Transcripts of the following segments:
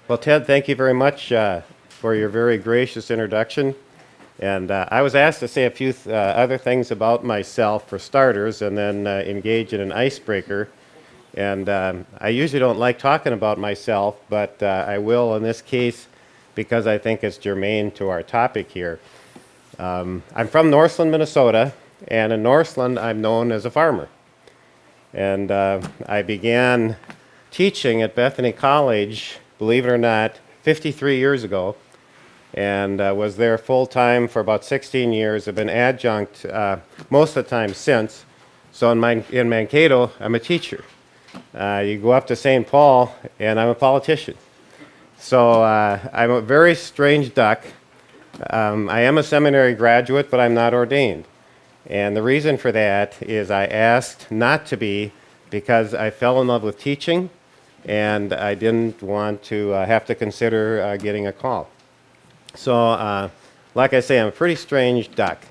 Well, Ted, thank you very much for your very gracious introduction. And I was asked to say a few other things about myself for starters and then engage in an icebreaker. And I usually don't like talking about myself, but I will in this case because I think it's germane to our topic here. I'm from Northland, Minnesota, and in Northland I'm known as a farmer. And I began teaching at Bethany College, believe it or not, 53 years ago, and was there full-time for about 16 years. I've been adjunct most of the time since. So in Mankato, I'm a teacher. You go up to St. Paul, and I'm a politician. So I'm a very strange duck. I am a seminary graduate, but I'm not ordained. And the reason for that is I asked not to be because I fell in love with teaching, and I didn't want to have to consider getting a call. So, like I say, I'm a pretty strange duck.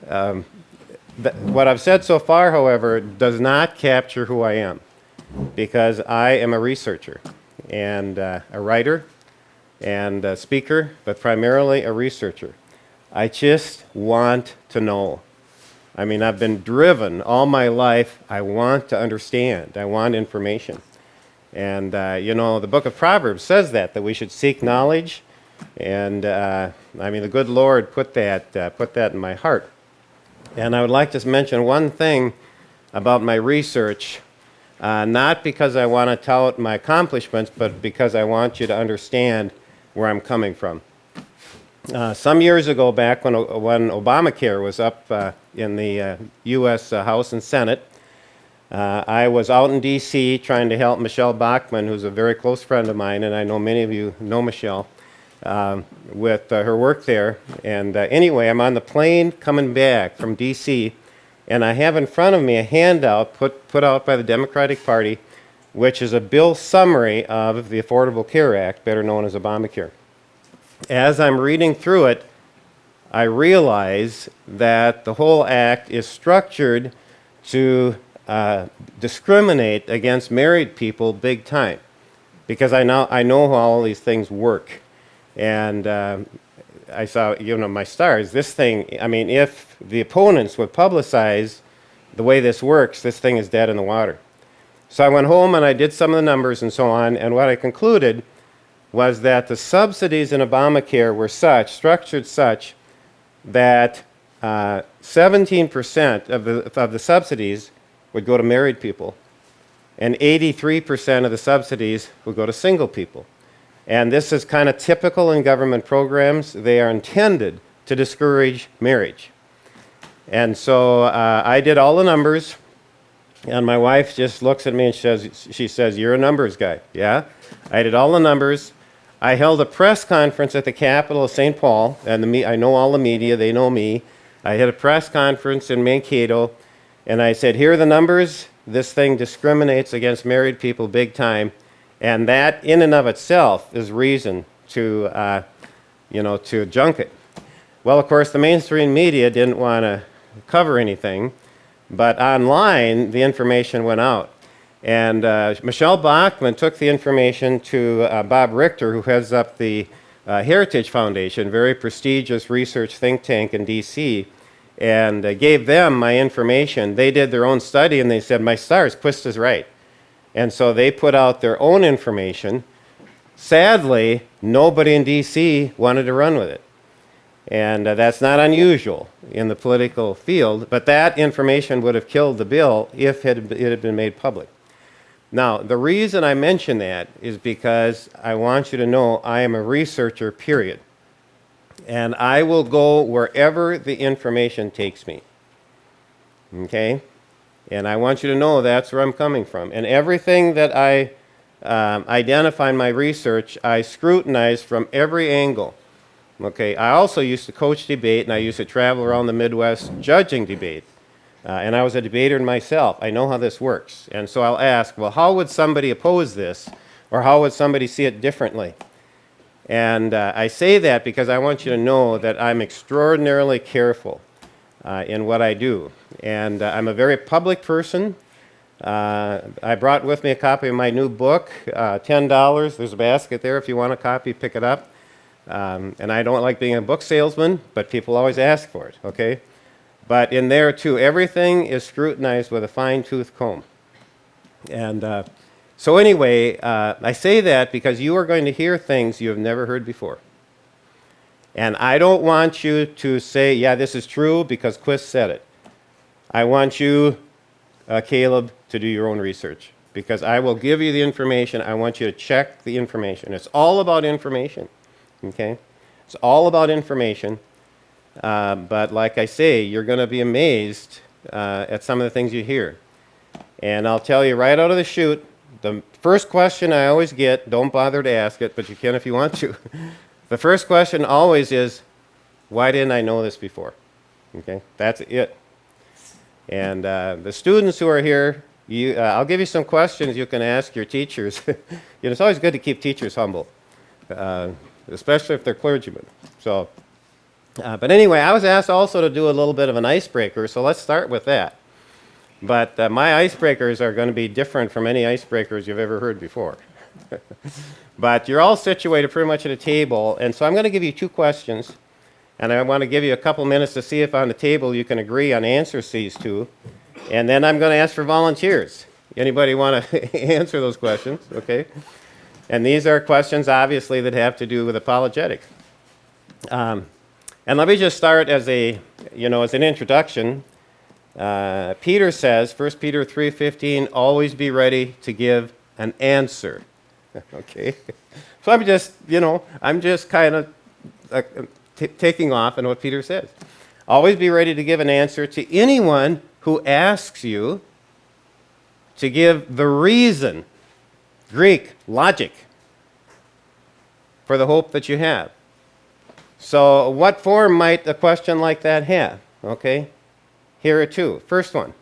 What I've said so far, however, does not capture who I am, because I am a researcher and a writer and a speaker, but primarily a researcher. I just want to know. I mean, I've been driven all my life. I want to understand. I want information. And, the book of Proverbs says that we should seek knowledge. And, the good Lord put that in my heart. And I would like to mention one thing about my research, not because I want to tout my accomplishments, but because I want you to understand where I'm coming from. Some years ago, back when Obamacare was up in the U.S. House and Senate, I was out in D.C. trying to help Michelle Bachmann, who's a very close friend of mine, and I know many of you know Michelle, with her work there. And anyway, I'm on the plane coming back from D.C., and I have in front of me a handout put out by the Democratic Party, which is a bill summary of the Affordable Care Act, better known as Obamacare. As I'm reading through it, I realize that the whole act is structured to discriminate against married people big time, because I know how all these things work. And I saw, my stars, this thing, if the opponents would publicize the way this works, this thing is dead in the water. So I went home and I did some of the numbers and so on, and what I concluded was that the subsidies in Obamacare were structured such that 17% of the subsidies would go to married people, and 83% of the subsidies would go to single people. And this is kind of typical in government programs. They are intended to discourage marriage. And so I did all the numbers, and my wife just looks at me and she says, "You're a numbers guy." Yeah? I did all the numbers. I held a press conference at the Capitol of St. Paul, and I know all the media, they know me. I had a press conference in Mankato, and I said, "Here are the numbers. This thing discriminates against married people big time." And that in and of itself is reason to junk it. Well, of course, the mainstream media didn't want to cover anything, but online, the information went out. And Michelle Bachmann took the information to Bob Richter, who heads up the Heritage Foundation, very prestigious research think tank in D.C., and gave them my information. They did their own study, and they said, "My stars, Quist is right." And so they put out their own information. Sadly, nobody in D.C. wanted to run with it. And that's not unusual in the political field, but that information would have killed the bill if it had been made public. Now, the reason I mention that is because I want you to know I am a researcher, period. And I will go wherever the information takes me. Okay? And I want you to know that's where I'm coming from. And everything that I identify in my research, I scrutinize from every angle. Okay? I also used to coach debate, and I used to travel around the Midwest judging debate. And I was a debater myself. I know how this works. And so I'll ask, well, how would somebody oppose this? Or how would somebody see it differently? And I say that because I want you to know that I'm extraordinarily careful in what I do. And I'm a very public person. I brought with me a copy of my new book, $10. There's a basket there. If you want a copy, pick it up. And I don't like being a book salesman, but people always ask for it, okay? But in there, too, everything is scrutinized with a fine-tooth comb. And so anyway, I say that because you are going to hear things you have never heard before. And I don't want you to say, yeah, this is true because Quist said it. I want you, Caleb, to do your own research because I will give you the information. I want you to check the information. It's all about information, okay? It's all about information. But like I say, you're going to be amazed at some of the things you hear. And I'll tell you right out of the chute, the first question I always get, don't bother to ask it, but you can if you want to. The first question always is, why didn't I know this before? Okay, that's it. And the students who are here, I'll give you some questions you can ask your teachers. It's always good to keep teachers humble, especially if they're clergymen. So, but anyway, I was asked also to do a little bit of an icebreaker, so let's start with that. But my icebreakers are going to be different from any icebreakers you've ever heard before. But you're all situated pretty much at a table, and so I'm going to give you two questions, and I want to give you a couple minutes to see if on the table you can agree on answers to these two, and then I'm going to ask for volunteers. Anybody want to answer those questions? Okay. And these are questions, obviously, that have to do with apologetics. And let me just start as an introduction. Peter says, 1 Peter 3:15, always be ready to give an answer. Okay? So I'm just kind of taking off on what Peter says. Always be ready to give an answer to anyone who asks you to give the reason, Greek, logic, for the hope that you have. So what form might a question like that have? Okay? Here are two. First one.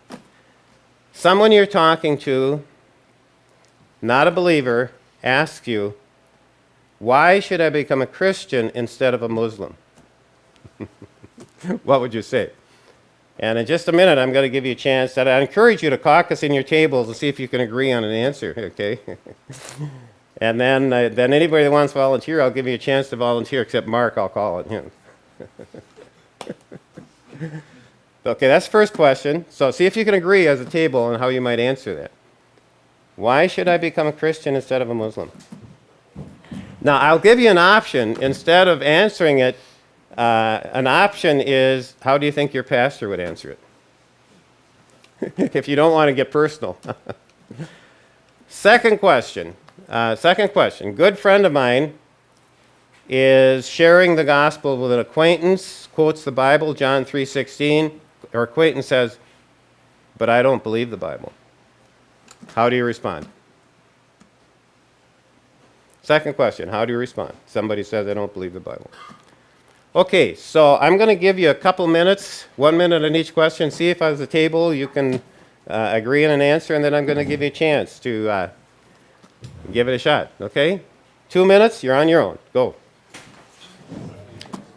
Someone you're talking to, not a believer, asks you, why should I become a Christian instead of a Muslim? What would you say? And in just a minute, I'm going to give you a chance. I encourage you to caucus in your tables and see if you can agree on an answer, okay? And then anybody that wants to volunteer, I'll give you a chance to volunteer, except Mark, I'll call on him. Okay, that's the first question. So see if you can agree as a table on how you might answer that. Why should I become a Christian instead of a Muslim? Now, I'll give you an option. Instead of answering it, an option is, how do you think your pastor would answer it? If you don't want to get personal. Second question. Good friend of mine is sharing the gospel with an acquaintance, quotes the Bible, John 3:16. Our acquaintance says, but I don't believe the Bible. How do you respond? Second question, how do you respond? Somebody says, I don't believe the Bible. Okay, so I'm going to give you a couple minutes, 1 minute on each question. See if at the table you can agree on an answer, and then I'm going to give you a chance to give it a shot, okay? 2 minutes, you're on your own. Go.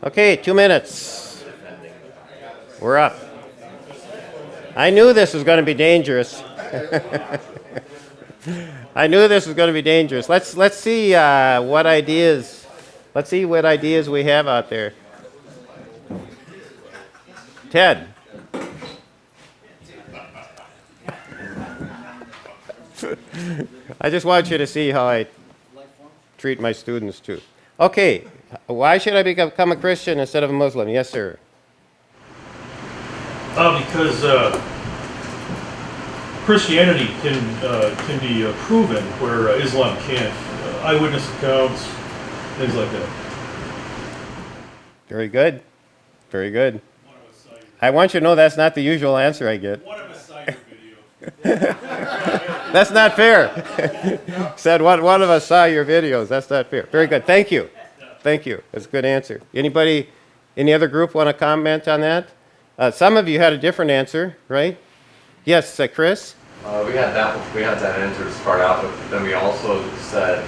Okay, 2 minutes. We're up. I knew this was going to be dangerous. I knew this was going to be dangerous. Let's see what ideas. Let's see what ideas we have out there. Ted. I just want you to see how I treat my students too. Okay, why should I become a Christian instead of a Muslim? Yes, sir. Because Christianity can be proven where Islam can't. Eyewitness accounts, things like that. Very good. Very good. I want you to know that's not the usual answer I get. One of us saw your video. That's not fair. Said one of us saw your videos. That's not fair. Very good. Thank you. Thank you. That's a good answer. Anybody, any other group want to comment on that? Some of you had a different answer, right? Yes, Chris? We had that answer to start out with. Then we also said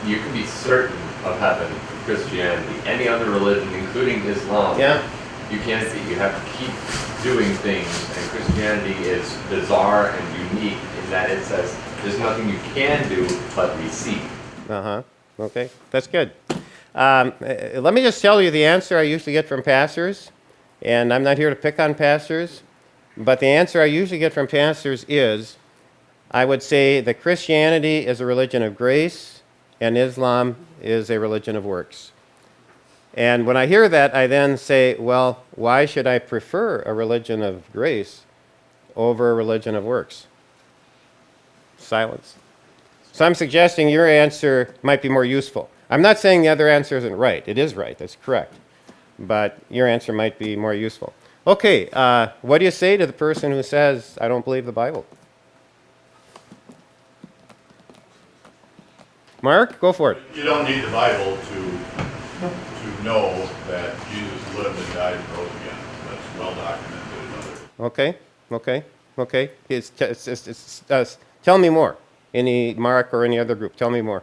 you can be certain of heaven with Christianity. Any other religion, including Islam, Yeah. you can't be. You have to keep doing things, and Christianity is bizarre and unique in that it says there's nothing you can do but receive. Uh-huh. Okay, that's good. Let me just tell you the answer I usually get from pastors, and I'm not here to pick on pastors, but the answer I usually get from pastors is, I would say that Christianity is a religion of grace, and Islam is a religion of works. And when I hear that, I then say, well, why should I prefer a religion of grace over a religion of works? Silence. So I'm suggesting your answer might be more useful. I'm not saying the other answer isn't right. It is right. That's correct. But your answer might be more useful. Okay, what do you say to the person who says, I don't believe the Bible? Mark, go for it. You don't need the Bible to know that Jesus lived and died and rose again. That's well documented in other. Okay. Tell me more. Any Mark or any other group, tell me more.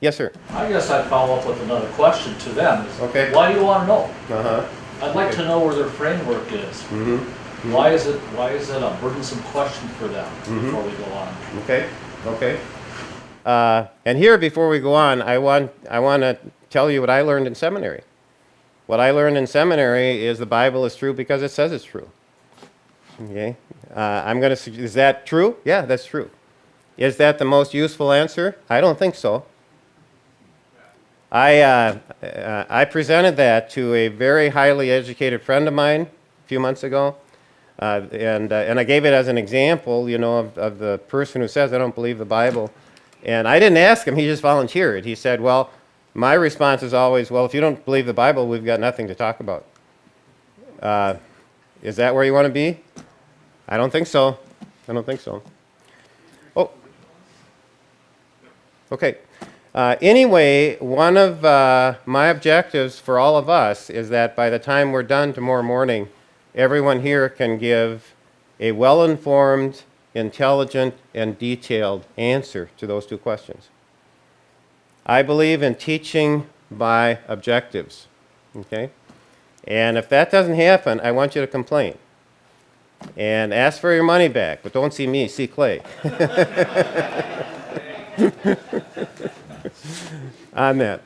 Yes, sir. I guess I'd follow up with another question to them. Is, Okay. why do you want to know? Uh-huh. I'd like to know where their framework is. Mm-hmm. Why is it a burdensome question for them before we go on? Okay. And here, before we go on, I want to tell you what I learned in seminary. What I learned in seminary is the Bible is true because it says it's true. Okay. Is that true? Yeah, that's true. Is that the most useful answer? I don't think so. I presented that to a very highly educated friend of mine a few months ago, and I gave it as an example, of the person who says, I don't believe the Bible. And I didn't ask him, he just volunteered. He said, well, my response is always, well, if you don't believe the Bible, we've got nothing to talk about. Is that where you want to be? I don't think so. Oh. Okay. Anyway, one of my objectives for all of us is that by the time we're done tomorrow morning, everyone here can give a well-informed, intelligent, and detailed answer to those two questions. I believe in teaching by objectives, okay? And if that doesn't happen, I want you to complain. And ask for your money back, but don't see me, see Clay. On that.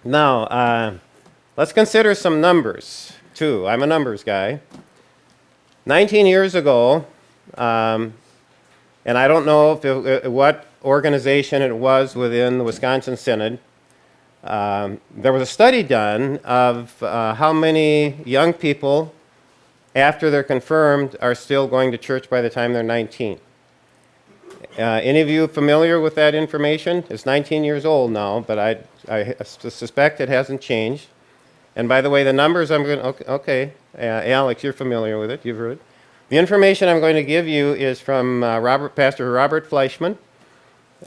Now, let's consider some numbers, too. I'm a numbers guy. 19 years ago, and I don't know what organization it was within the Wisconsin Synod, there was a study done of how many young people, after they're confirmed, are still going to church by the time they're 19. Any of you familiar with that information? It's 19 years old now, but I suspect it hasn't changed. And by the way, the numbers I'm going to, okay, Alex, you're familiar with it, you've heard it. The information I'm going to give you is from Pastor Robert Fleischman,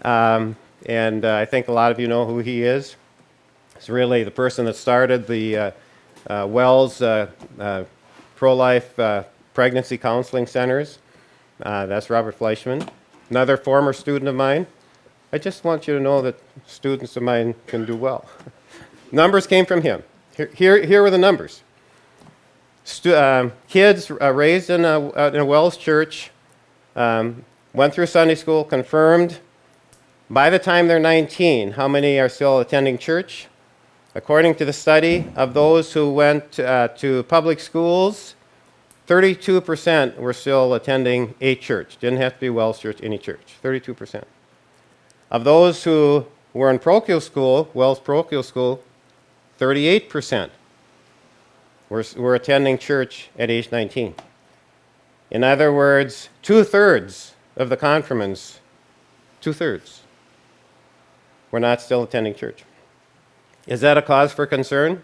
and I think a lot of you know who he is. He's really the person that started the Wells pro-life pregnancy counseling centers. That's Robert Fleischman. Another former student of mine. I just want you to know that students of mine can do well. Numbers came from him. Here were the numbers. Kids raised in a Wells church, went through Sunday school, confirmed. By the time they're 19, how many are still attending church? According to the study, of those who went to public schools, 32% were still attending a church. Didn't have to be Wells Church, any church. 32%. Of those who were in parochial school, Wells parochial school, 38% were attending church at age 19. In other words, 2/3 of the confirmants, 2/3, were not still attending church. Is that a cause for concern?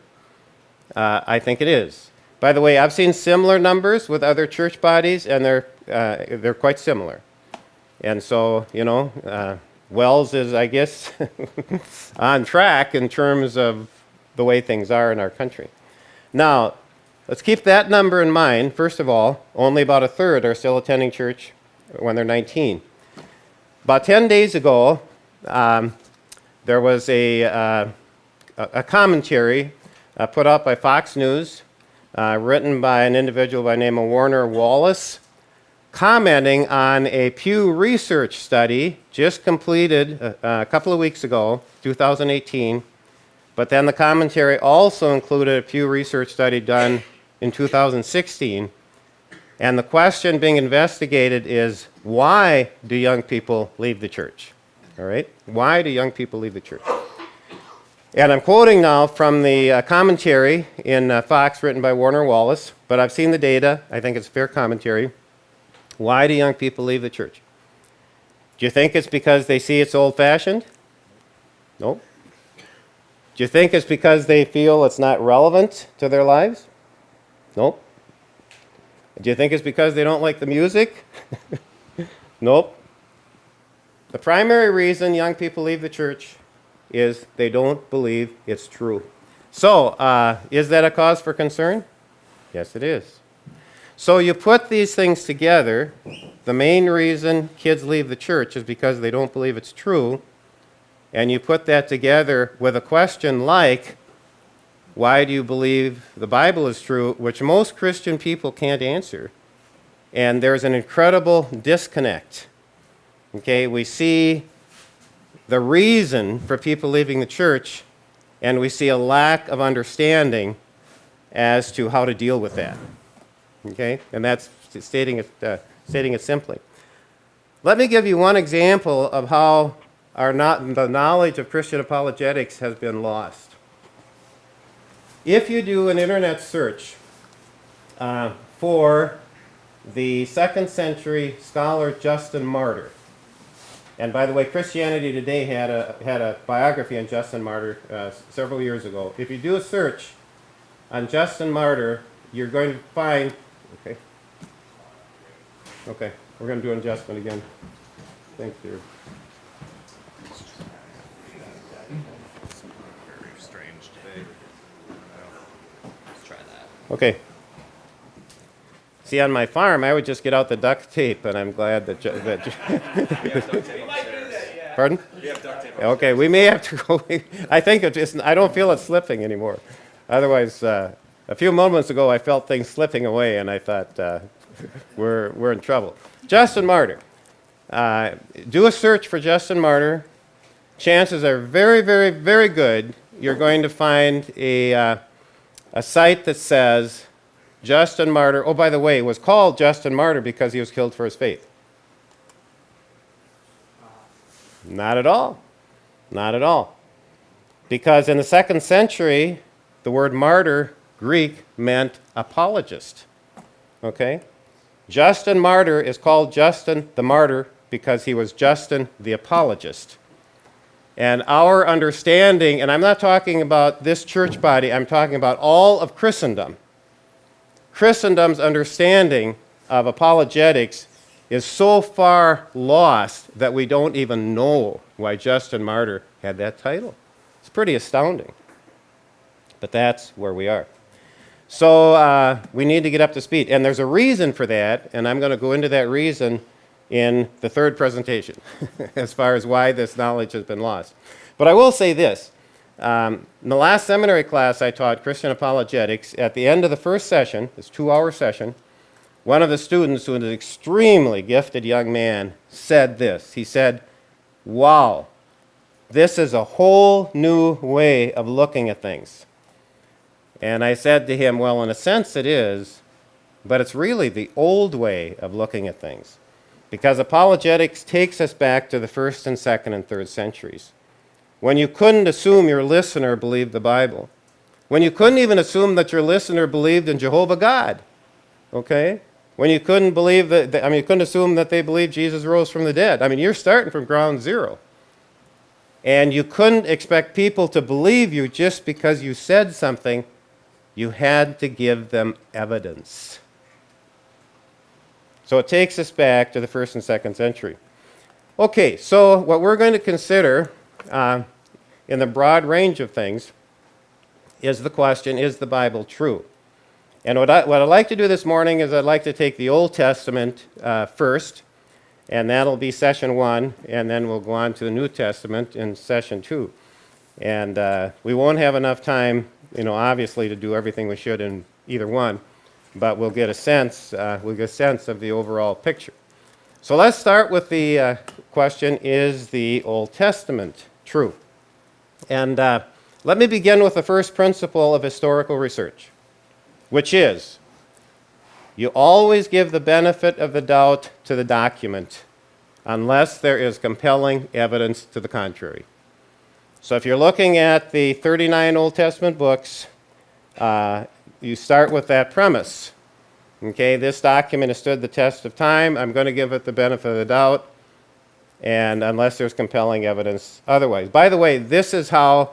I think it is. By the way, I've seen similar numbers with other church bodies, and they're quite similar. And so, Wells is, I guess, on track in terms of the way things are in our country. Now, let's keep that number in mind. First of all, only about 1/3 are still attending church when they're 19. About 10 days ago, there was a commentary put out by Fox News written by an individual by the name of Warner Wallace, commenting on a Pew Research study just completed a couple of weeks ago, 2018, but then the commentary also included a Pew Research study done in 2016, and the question being investigated is, why do young people leave the church? All right? Why do young people leave the church? And I'm quoting now from the commentary in Fox written by Warner Wallace, but I've seen the data. I think it's a fair commentary. Why do young people leave the church? Do you think it's because they see it's old-fashioned? Nope. Do you think it's because they feel it's not relevant to their lives? Nope. Do you think it's because they don't like the music? Nope. The primary reason young people leave the church is they don't believe it's true. So, is that a cause for concern? Yes, it is. So you put these things together, the main reason kids leave the church is because they don't believe it's true, and you put that together with a question like, why do you believe the Bible is true, which most Christian people can't answer. And there's an incredible disconnect. Okay, we see the reason for people leaving the church, and we see a lack of understanding as to how to deal with that. Okay, and that's stating it simply. Let me give you one example of how the knowledge of Christian apologetics has been lost. If you do an internet search for the 2nd century scholar Justin Martyr, and by the way, Christianity Today had a biography on Justin Martyr several years ago. If you do a search on Justin Martyr, you're going to find, okay, we're going to do an adjustment again. Thanks, dear. Very strange today. Let's try that. Okay. See, on my farm, I would just get out the duct tape, and I'm glad that. Pardon? We have duct tape. Okay, we may have to go. I think I don't feel it slipping anymore. Otherwise, a few moments ago, I felt things slipping away, and I thought we're in trouble. Justin Martyr. Do a search for Justin Martyr. Chances are very, very, very good you're going to find a site that says Justin Martyr. Oh, by the way, it was called Justin Martyr because he was killed for his faith. Not at all. Not at all. Because in the 2nd century, the word martyr, Greek, meant apologist. Okay? Justin Martyr is called Justin the Martyr because he was Justin the apologist. And our understanding, and I'm not talking about this church body, I'm talking about all of Christendom. Christendom's understanding of apologetics is so far lost that we don't even know why Justin Martyr had that title. It's pretty astounding. But that's where we are. So we need to get up to speed. And there's a reason for that, and I'm going to go into that reason in the third presentation as far as why this knowledge has been lost. But I will say this. In the last seminary class I taught Christian apologetics, at the end of the first session, this 2-hour session, one of the students, who was an extremely gifted young man, said this. He said, "Wow, this is a whole new way of looking at things." And I said to him, well, in a sense it is, but it's really the old way of looking at things. Because apologetics takes us back to the 1st and 2nd and 3rd centuries, when you couldn't assume your listener believed the Bible, when you couldn't even assume that your listener believed in Jehovah God, okay? When you couldn't believe you couldn't assume that they believed Jesus rose from the dead. I mean, you're starting from ground zero. And you couldn't expect people to believe you just because you said something. You had to give them evidence. So it takes us back to the 1st and 2nd century. Okay, so what we're going to consider in the broad range of things is the question, is the Bible true? And what I'd like to do this morning is I'd like to take the Old Testament first, and that'll be session 1, and then we'll go on to the New Testament in session 2. And we won't have enough time, obviously, to do everything we should in either one, but we'll get a sense of the overall picture. So let's start with the question, is the Old Testament true? And let me begin with the first principle of historical research, which is you always give the benefit of the doubt to the document unless there is compelling evidence to the contrary. So if you're looking at the 39 Old Testament books, you start with that premise. Okay, this document has stood the test of time. I'm going to give it the benefit of the doubt, and unless there's compelling evidence otherwise. By the way, this is how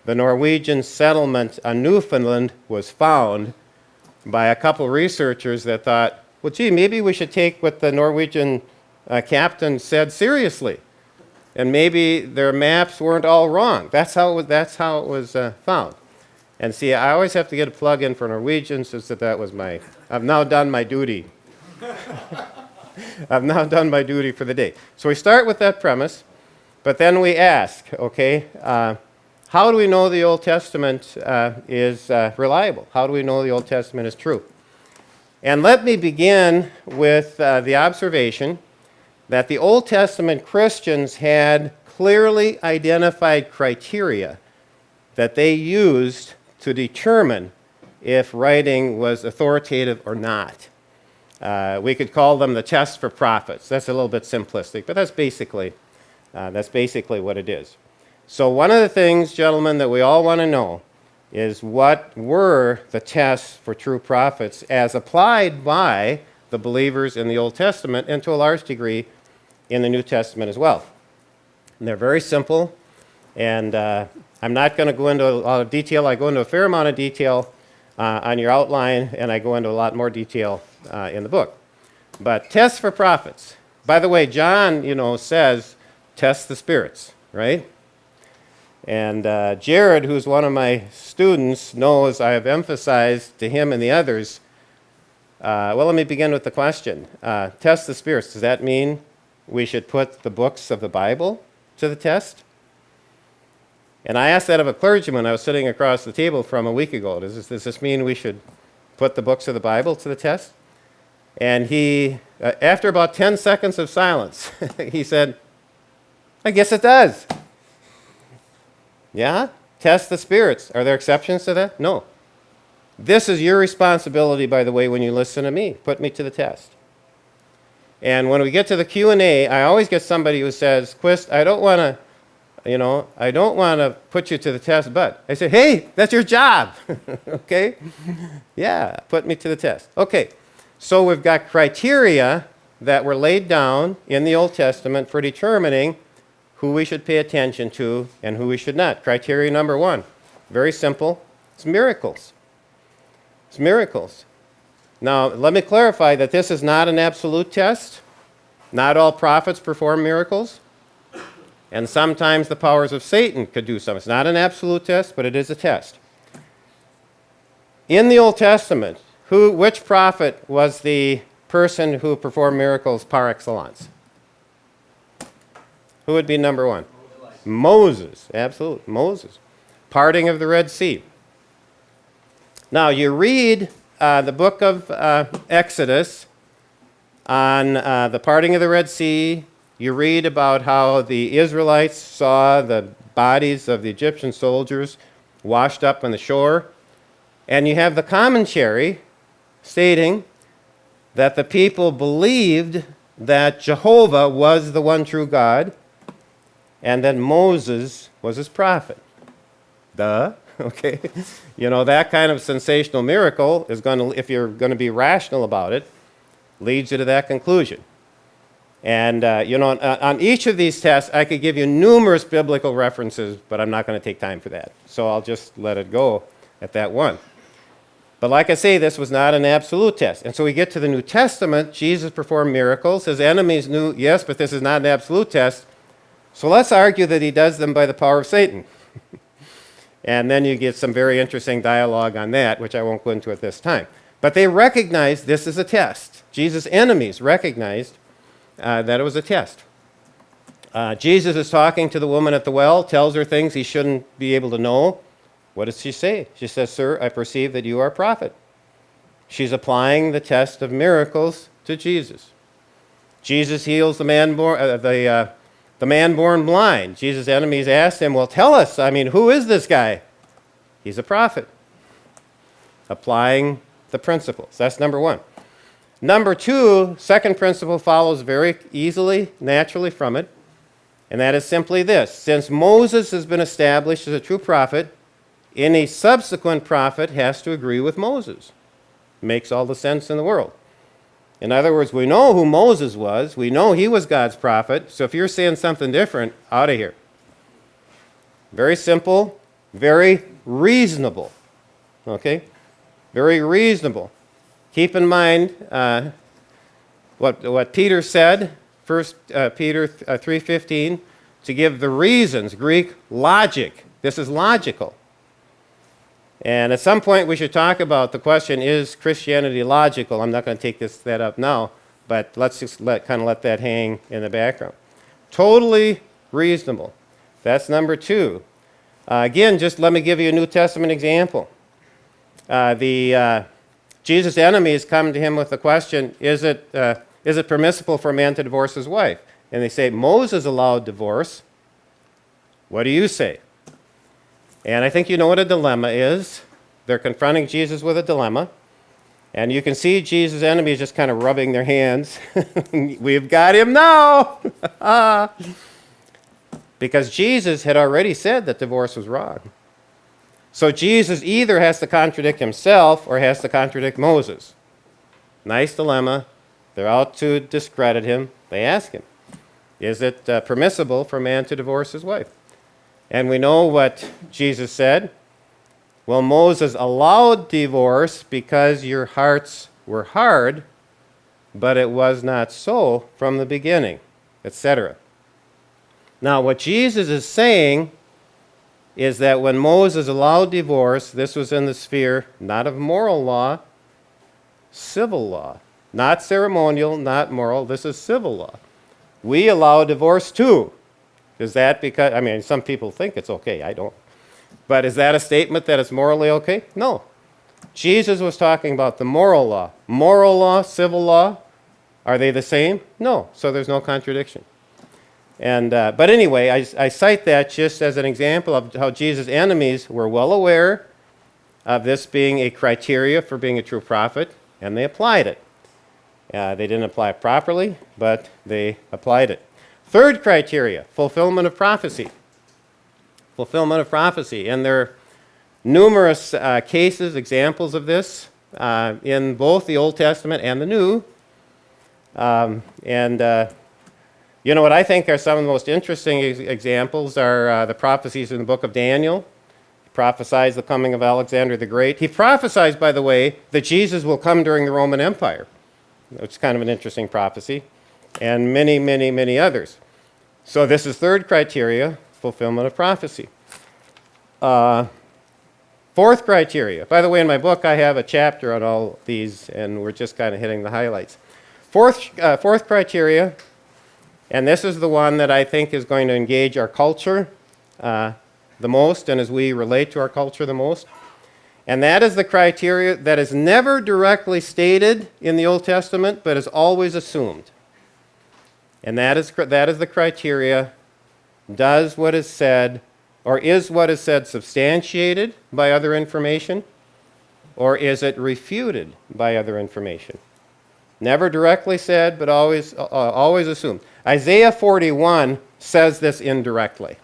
the Norwegian settlement on Newfoundland was found by a couple researchers that thought, well, gee, maybe we should take what the Norwegian captain said seriously, and maybe their maps weren't all wrong. That's how it was found. And see, I always have to get a plug in for Norwegians, so that was I've now done my duty. I've now done my duty for the day. So we start with that premise, but then we ask, okay, how do we know the Old Testament is reliable? How do we know the Old Testament is true? And let me begin with the observation that the Old Testament Christians had clearly identified criteria that they used to determine if writing was authoritative or not. We could call them the test for prophets. That's a little bit simplistic, but that's basically what it is. So one of the things, gentlemen, that we all want to know is what were the tests for true prophets as applied by the believers in the Old Testament and to a large degree in the New Testament as well. And they're very simple, and I'm not going to go into a lot of detail. I go into a fair amount of detail on your outline, and I go into a lot more detail in the book. But tests for prophets. By the way, John, says, test the spirits, right? And Jared, who's one of my students, knows I have emphasized to him and the others, well, let me begin with the question. Test the spirits. Does that mean we should put the books of the Bible to the test? And I asked that of a clergyman I was sitting across the table from a week ago. Does this mean we should put the books of the Bible to the test? And he, after about 10 seconds of silence, he said, I guess it does. Yeah? Test the spirits. Are there exceptions to that? No. This is your responsibility, by the way, when you listen to me. Put me to the test. And when we get to the Q&A, I always get somebody who says, Quist, I don't want to put you to the test, but I say, hey, that's your job. Okay? Yeah, put me to the test. Okay, so we've got criteria that were laid down in the Old Testament for determining who we should pay attention to and who we should not. Criteria number one, very simple, it's miracles. It's miracles. Now, let me clarify that this is not an absolute test. Not all prophets perform miracles. And sometimes the powers of Satan could do something. It's not an absolute test, but it is a test. In the Old Testament, which prophet was the person who performed miracles par excellence? Who would be number one? Moses, absolutely, Moses. Parting of the Red Sea. Now, you read the book of Exodus on the parting of the Red Sea. You read about how the Israelites saw the bodies of the Egyptian soldiers washed up on the shore. And you have the commentary stating that the people believed that Jehovah was the one true God and that Moses was his prophet. Duh. Okay. That kind of sensational miracle is going to, if you're going to be rational about it, leads you to that conclusion. And, on each of these tests, I could give you numerous biblical references, but I'm not going to take time for that. So I'll just let it go at that one. But like I say, this was not an absolute test. And so we get to the New Testament. Jesus performed miracles. His enemies knew, yes, but this is not an absolute test. So let's argue that he does them by the power of Satan. And then you get some very interesting dialogue on that, which I won't go into at this time. But they recognized this is a test. Jesus' enemies recognized that it was a test. Jesus is talking to the woman at the well, tells her things he shouldn't be able to know. What does she say? She says, Sir, I perceive that you are a prophet. She's applying the test of miracles to Jesus. Jesus heals the man born blind. Jesus' enemies asked him, well, tell us, who is this guy? He's a prophet. Applying the principles. That's number one. Number two, second principle follows very easily, naturally from it, and that is simply this. Since Moses has been established as a true prophet, any subsequent prophet has to agree with Moses. Makes all the sense in the world. In other words, we know who Moses was. We know he was God's prophet. So if you're saying something different, out of here. Very simple, very reasonable. Okay? Very reasonable. Keep in mind what Peter said, 1 Peter 3:15, to give the reasons, Greek logic. This is logical. And at some point we should talk about the question, is Christianity logical? I'm not going to take that up now, but let's just let that hang in the background. Totally reasonable. That's number two. Again, just let me give you a New Testament example. Jesus' enemies come to him with the question, is it permissible for a man to divorce his wife? And they say, Moses allowed divorce. What do you say? And I think you know what a dilemma is. They're confronting Jesus with a dilemma. And you can see Jesus' enemies just kind of rubbing their hands. We've got him now! Because Jesus had already said that divorce was wrong. So Jesus either has to contradict himself or has to contradict Moses. Nice dilemma. They're out to discredit him. They ask him, is it permissible for a man to divorce his wife? And we know what Jesus said. Well, Moses allowed divorce because your hearts were hard, but it was not so from the beginning, etc. Now, what Jesus is saying is that when Moses allowed divorce, this was in the sphere not of moral law, civil law. Not ceremonial, not moral. This is civil law. We allow divorce too. Is that because, some people think it's okay, I don't. But is that a statement that it's morally okay? No. Jesus was talking about the moral law. Moral law, civil law, are they the same? No. So there's no contradiction. And but anyway, I cite that just as an example of how Jesus' enemies were well aware of this being a criteria for being a true prophet, and they applied it. They didn't apply it properly, but they applied it. Third criteria, fulfillment of prophecy. Fulfillment of prophecy. And there are numerous cases, examples of this in both the Old Testament and the New. You know what I think are some of the most interesting examples are the prophecies in the book of Daniel. He prophesies the coming of Alexander the Great. He prophesies, by the way, that Jesus will come during the Roman Empire, which is kind of an interesting prophecy, and many, many, many others. So this is third criteria, fulfillment of prophecy. Fourth criteria. By the way, in my book, I have a chapter on all these, and we're just kind of hitting the highlights. Fourth criteria, and this is the one that I think is going to engage our culture the most, and as we relate to our culture the most. And that is the criteria that is never directly stated in the Old Testament, but is always assumed. And that is the criteria, does what is said, or is what is said substantiated by other information, or is it refuted by other information? Never directly said, but always assumed. Isaiah 41 says this indirectly.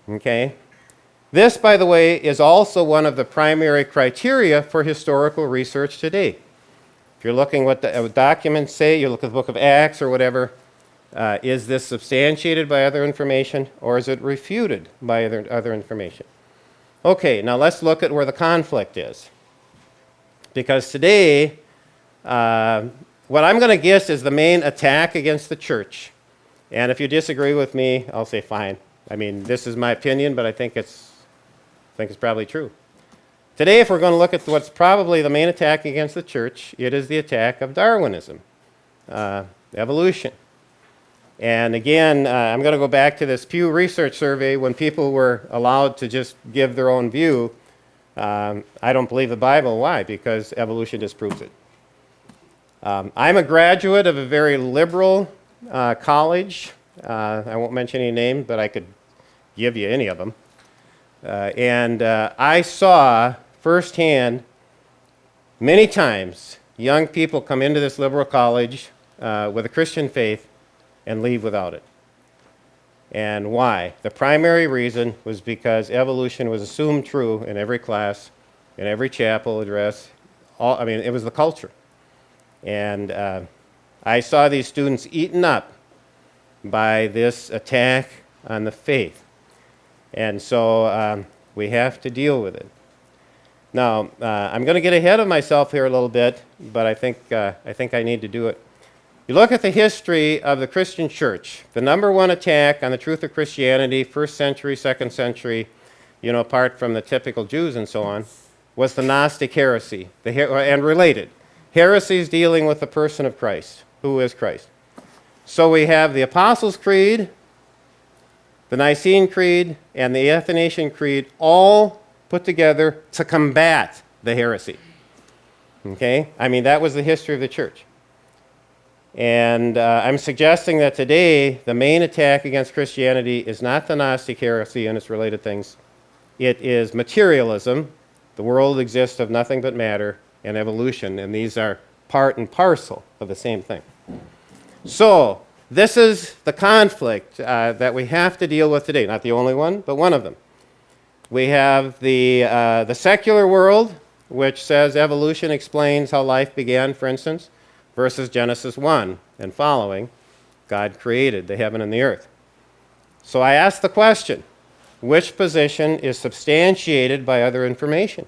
Okay? This, by the way, is also one of the primary criteria for historical research today. If you're looking what the documents say, you look at the book of Acts or whatever, is this substantiated by other information, or is it refuted by other information? Okay, now let's look at where the conflict is. Because today, what I'm going to guess is the main attack against the church. And if you disagree with me, I'll say fine. This is my opinion, but I think it's probably true. Today, if we're going to look at what's probably the main attack against the church, it is the attack of Darwinism, evolution. And again, I'm going to go back to this Pew Research survey when people were allowed to just give their own view. I don't believe the Bible. Why? Because evolution disproves it. I'm a graduate of a very liberal college. I won't mention any names, but I could give you any of them. And I saw firsthand many times young people come into this liberal college with a Christian faith and leave without it. And why? The primary reason was because evolution was assumed true in every class, in every chapel address. It was the culture. And I saw these students eaten up by this attack on the faith. And so we have to deal with it. Now, I'm going to get ahead of myself here a little bit, but I think I need to do it. You look at the history of the Christian church, the number one attack on the truth of Christianity, first century, second century, apart from the typical Jews and so on, was the Gnostic heresy, and related. Heresies dealing with the person of Christ. Who is Christ? So we have the Apostles' Creed, the Nicene Creed, and the Athanasian Creed all put together to combat the heresy. Okay? That was the history of the church. And I'm suggesting that today the main attack against Christianity is not the Gnostic heresy and its related things. It is materialism. The world exists of nothing but matter, and evolution, and these are part and parcel of the same thing. So this is the conflict that we have to deal with today. Not the only one, but one of them. We have the secular world, which says evolution explains how life began, for instance, versus Genesis 1 and following. God created the heaven and the earth. So I ask the question, which position is substantiated by other information?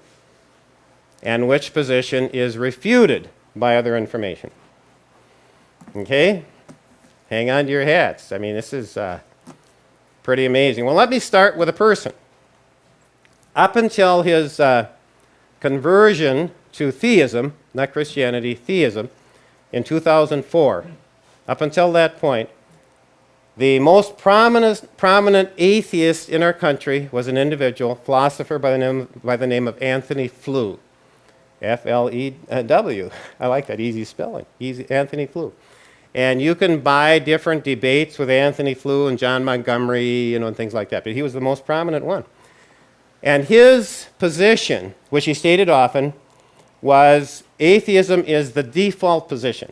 And which position is refuted by other information? Okay? Hang on to your hats. This is pretty amazing. Well, let me start with a person. Up until his conversion to theism, not Christianity, theism, in 2004, up until that point, the most prominent atheist in our country was an individual, philosopher by the name of Anthony Flew. F-L-E-W. I like that, easy spelling. Easy, Anthony Flew. And you can buy different debates with Anthony Flew and John Montgomery, and things like that. But he was the most prominent one. And his position, which he stated often, was atheism is the default position.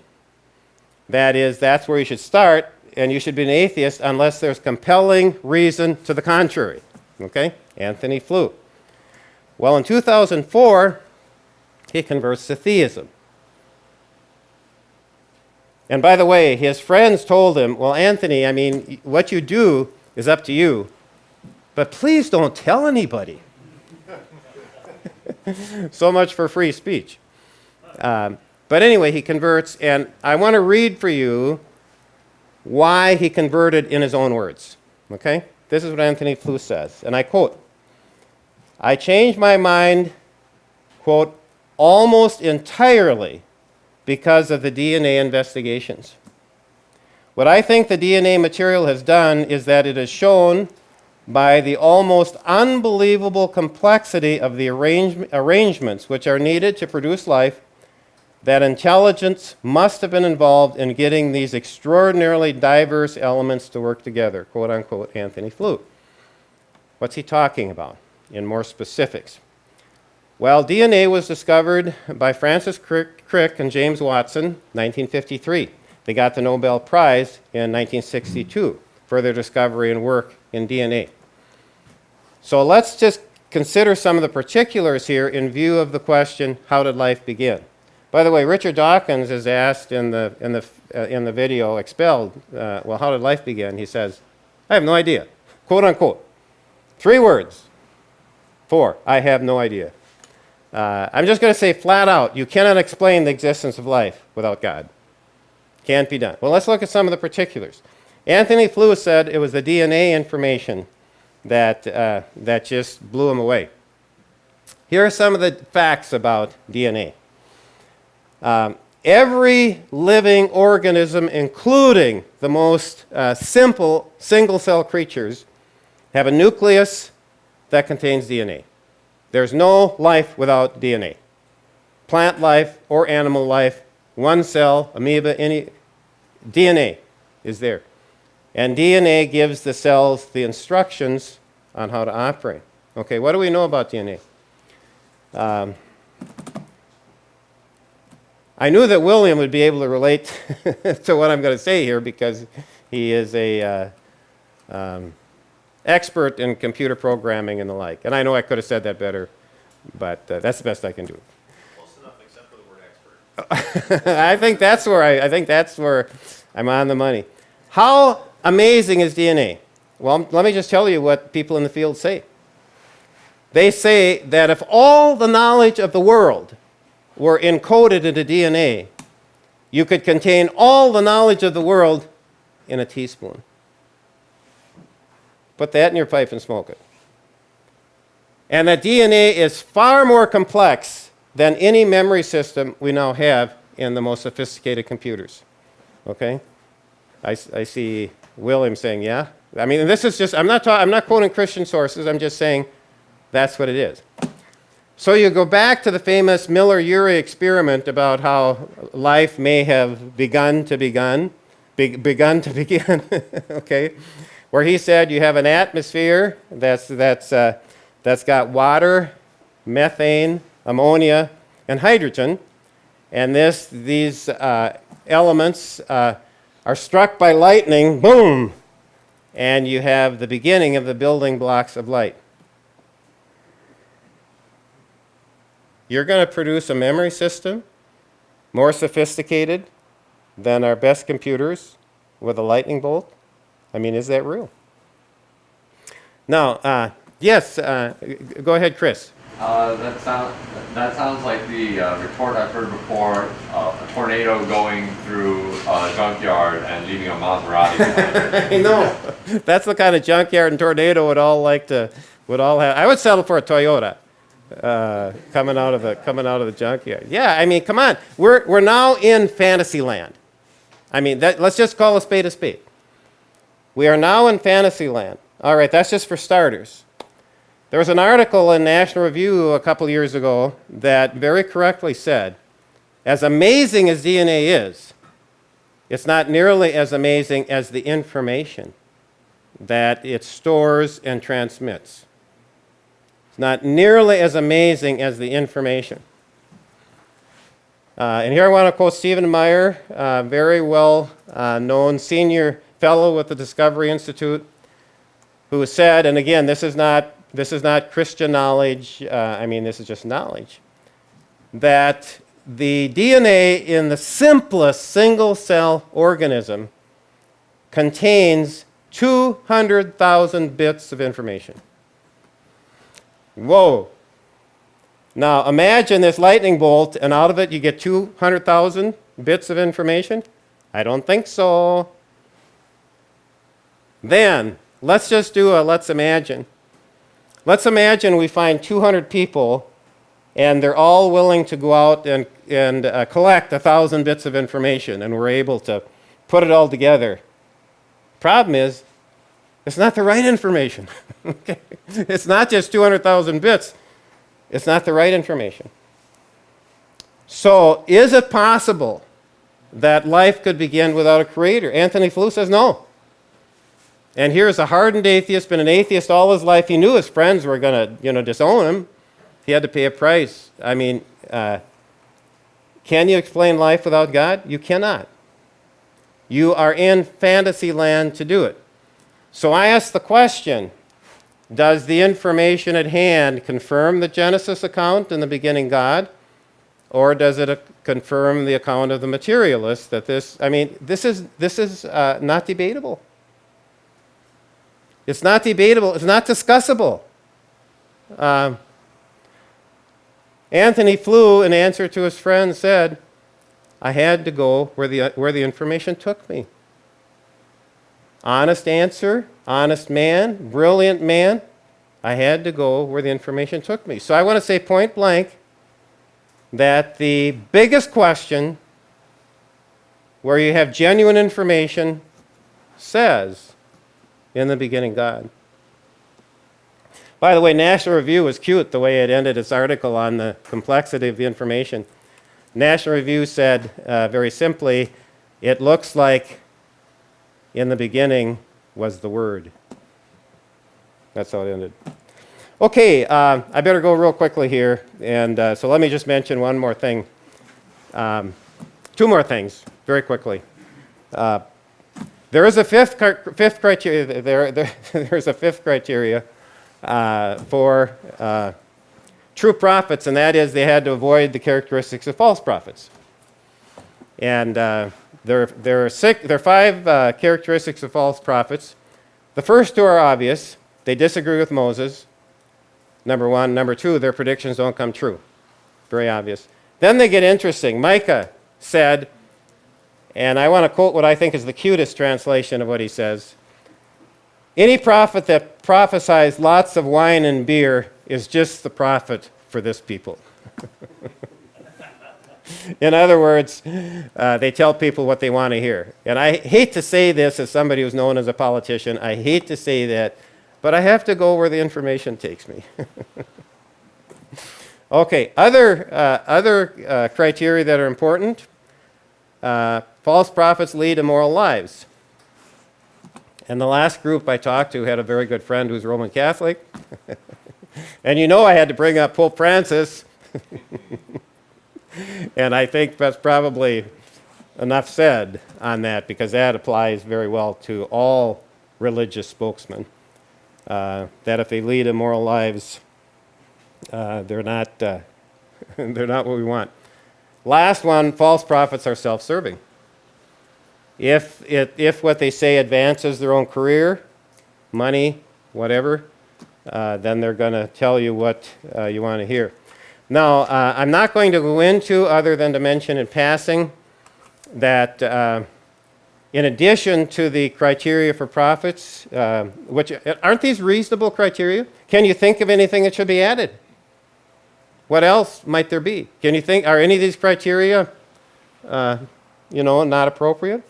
That is, that's where you should start, and you should be an atheist unless there's compelling reason to the contrary. Okay? Anthony Flew. Well, in 2004, he converts to theism. And by the way, his friends told him, well, Anthony, what you do is up to you, but please don't tell anybody. So much for free speech. But anyway, he converts, and I want to read for you why he converted in his own words. Okay? This is what Anthony Flew says, and I quote, "I changed my mind," quote, "almost entirely because of the DNA investigations. What I think the DNA material has done is that it has shown by the almost unbelievable complexity of the arrangements which are needed to produce life that intelligence must have been involved in getting these extraordinarily diverse elements to work together," quote unquote, Anthony Flew. What's he talking about in more specifics? Well, DNA was discovered by Francis Crick and James Watson, 1953. They got the Nobel Prize in 1962 for their discovery and work in DNA. So let's just consider some of the particulars here in view of the question, how did life begin? By the way, Richard Dawkins is asked in the video, Expelled, well, how did life begin? He says, I have no idea, quote unquote. 3 words. 4, I have no idea. I'm just going to say flat out, you cannot explain the existence of life without God. Can't be done. Well, let's look at some of the particulars. Anthony Flew said it was the DNA information that just blew him away. Here are some of the facts about DNA. Every living organism, including the most simple single-cell creatures, have a nucleus that contains DNA. There's no life without DNA. Plant life or animal life, one cell, amoeba, any DNA is there. And DNA gives the cells the instructions on how to operate. Okay, what do we know about DNA? I knew that William would be able to relate to what I'm going to say here because he is a expert in computer programming and the like. And I know I could have said that better, but that's the best I can do. Close enough, except for the word expert. I think that's where I'm on the money. How amazing is DNA? Well, let me just tell you what people in the field say. They say that if all the knowledge of the world were encoded into DNA, you could contain all the knowledge of the world in a teaspoon. Put that in your pipe and smoke it. And that DNA is far more complex than any memory system we now have in the most sophisticated computers. Okay? I see William saying, yeah. I mean, this is just, I'm not quoting Christian sources, I'm just saying that's what it is. So you go back to the famous Miller-Urey experiment about how life may have begun to begin, okay, where he said you have an atmosphere that's got water, methane, ammonia, and hydrogen, and these elements are struck by lightning, boom, and you have the beginning of the building blocks of light. You're going to produce a memory system more sophisticated than our best computers with a lightning bolt? I mean, is that real? Now, yes, go ahead, Chris. That sounds like the report I've heard before, a tornado going through a junkyard and leaving a Maserati behind. I know. That's the kind of junkyard and tornado would all have. I would settle for a Toyota. Coming out of the junkyard. Yeah, I mean, come on. We're now in fantasy land. I mean, let's just call a spade a spade. We are now in fantasy land. All right, that's just for starters. There was an article in National Review a couple years ago that very correctly said, as amazing as DNA is, it's not nearly as amazing as the information that it stores and transmits. It's not nearly as amazing as the information. And here I want to quote Stephen Meyer, very well known senior fellow with the Discovery Institute, who said, and again, this is not Christian knowledge, I mean, this is just knowledge, that the DNA in the simplest single-cell organism contains 200,000 bits of information. Whoa. Now imagine this lightning bolt and out of it you get 200,000 bits of information? I don't think so. Then, let's imagine. Let's imagine we find 200 people and they're all willing to go out and collect 1,000 bits of information and we're able to put it all together. Problem is, it's not the right information. Okay? It's not just 200,000 bits. It's not the right information. So, is it possible that life could begin without a creator? Anthony Flew says no. And here's a hardened atheist, been an atheist all his life. He knew his friends were going to, disown him. He had to pay a price. I mean, can you explain life without God? You cannot. You are in fantasy land to do it. So I ask the question, does the information at hand confirm the Genesis account in the beginning God? Or does it confirm the account of the materialist that this is not debatable. It's not debatable. It's not discussable. Anthony Flew, in answer to his friend, said, I had to go where the information took me. Honest answer, honest man, brilliant man. I had to go where the information took me. So I want to say point blank that the biggest question where you have genuine information says, in the beginning God. By the way, National Review was cute the way it ended its article on the complexity of the information. National Review said very simply, it looks like in the beginning was the Word. That's how it ended. Okay, I better go real quickly here. And so let me just mention one more thing. Two more things, very quickly. There is a fifth criteria. There's a fifth criteria for true prophets, and that is they had to avoid the characteristics of false prophets. And there are five characteristics of false prophets. The first two are obvious. They disagree with Moses, number one. Number two, their predictions don't come true. Very obvious. Then they get interesting. Micah said, and I want to quote what I think is the cutest translation of what he says, any prophet that prophesies lots of wine and beer is just the prophet for this people. In other words, they tell people what they want to hear. And I hate to say this as somebody who's known as a politician. I hate to say that, but I have to go where the information takes me. Okay, other criteria that are important. False prophets lead immoral lives. And the last group I talked to had a very good friend who's Roman Catholic. And you know I had to bring up Pope Francis. And I think that's probably enough said on that, because that applies very well to all religious spokesmen. That if they lead immoral lives, they're not what we want. Last one, false prophets are self-serving. If what they say advances their own career, money, whatever, then they're going to tell you what you want to hear. Now, I'm not going to go into, other than to mention in passing, that in addition to the criteria for prophets, which aren't these reasonable criteria? Can you think of anything that should be added? What else might there be? Can you think, are any of these criteria, not appropriate?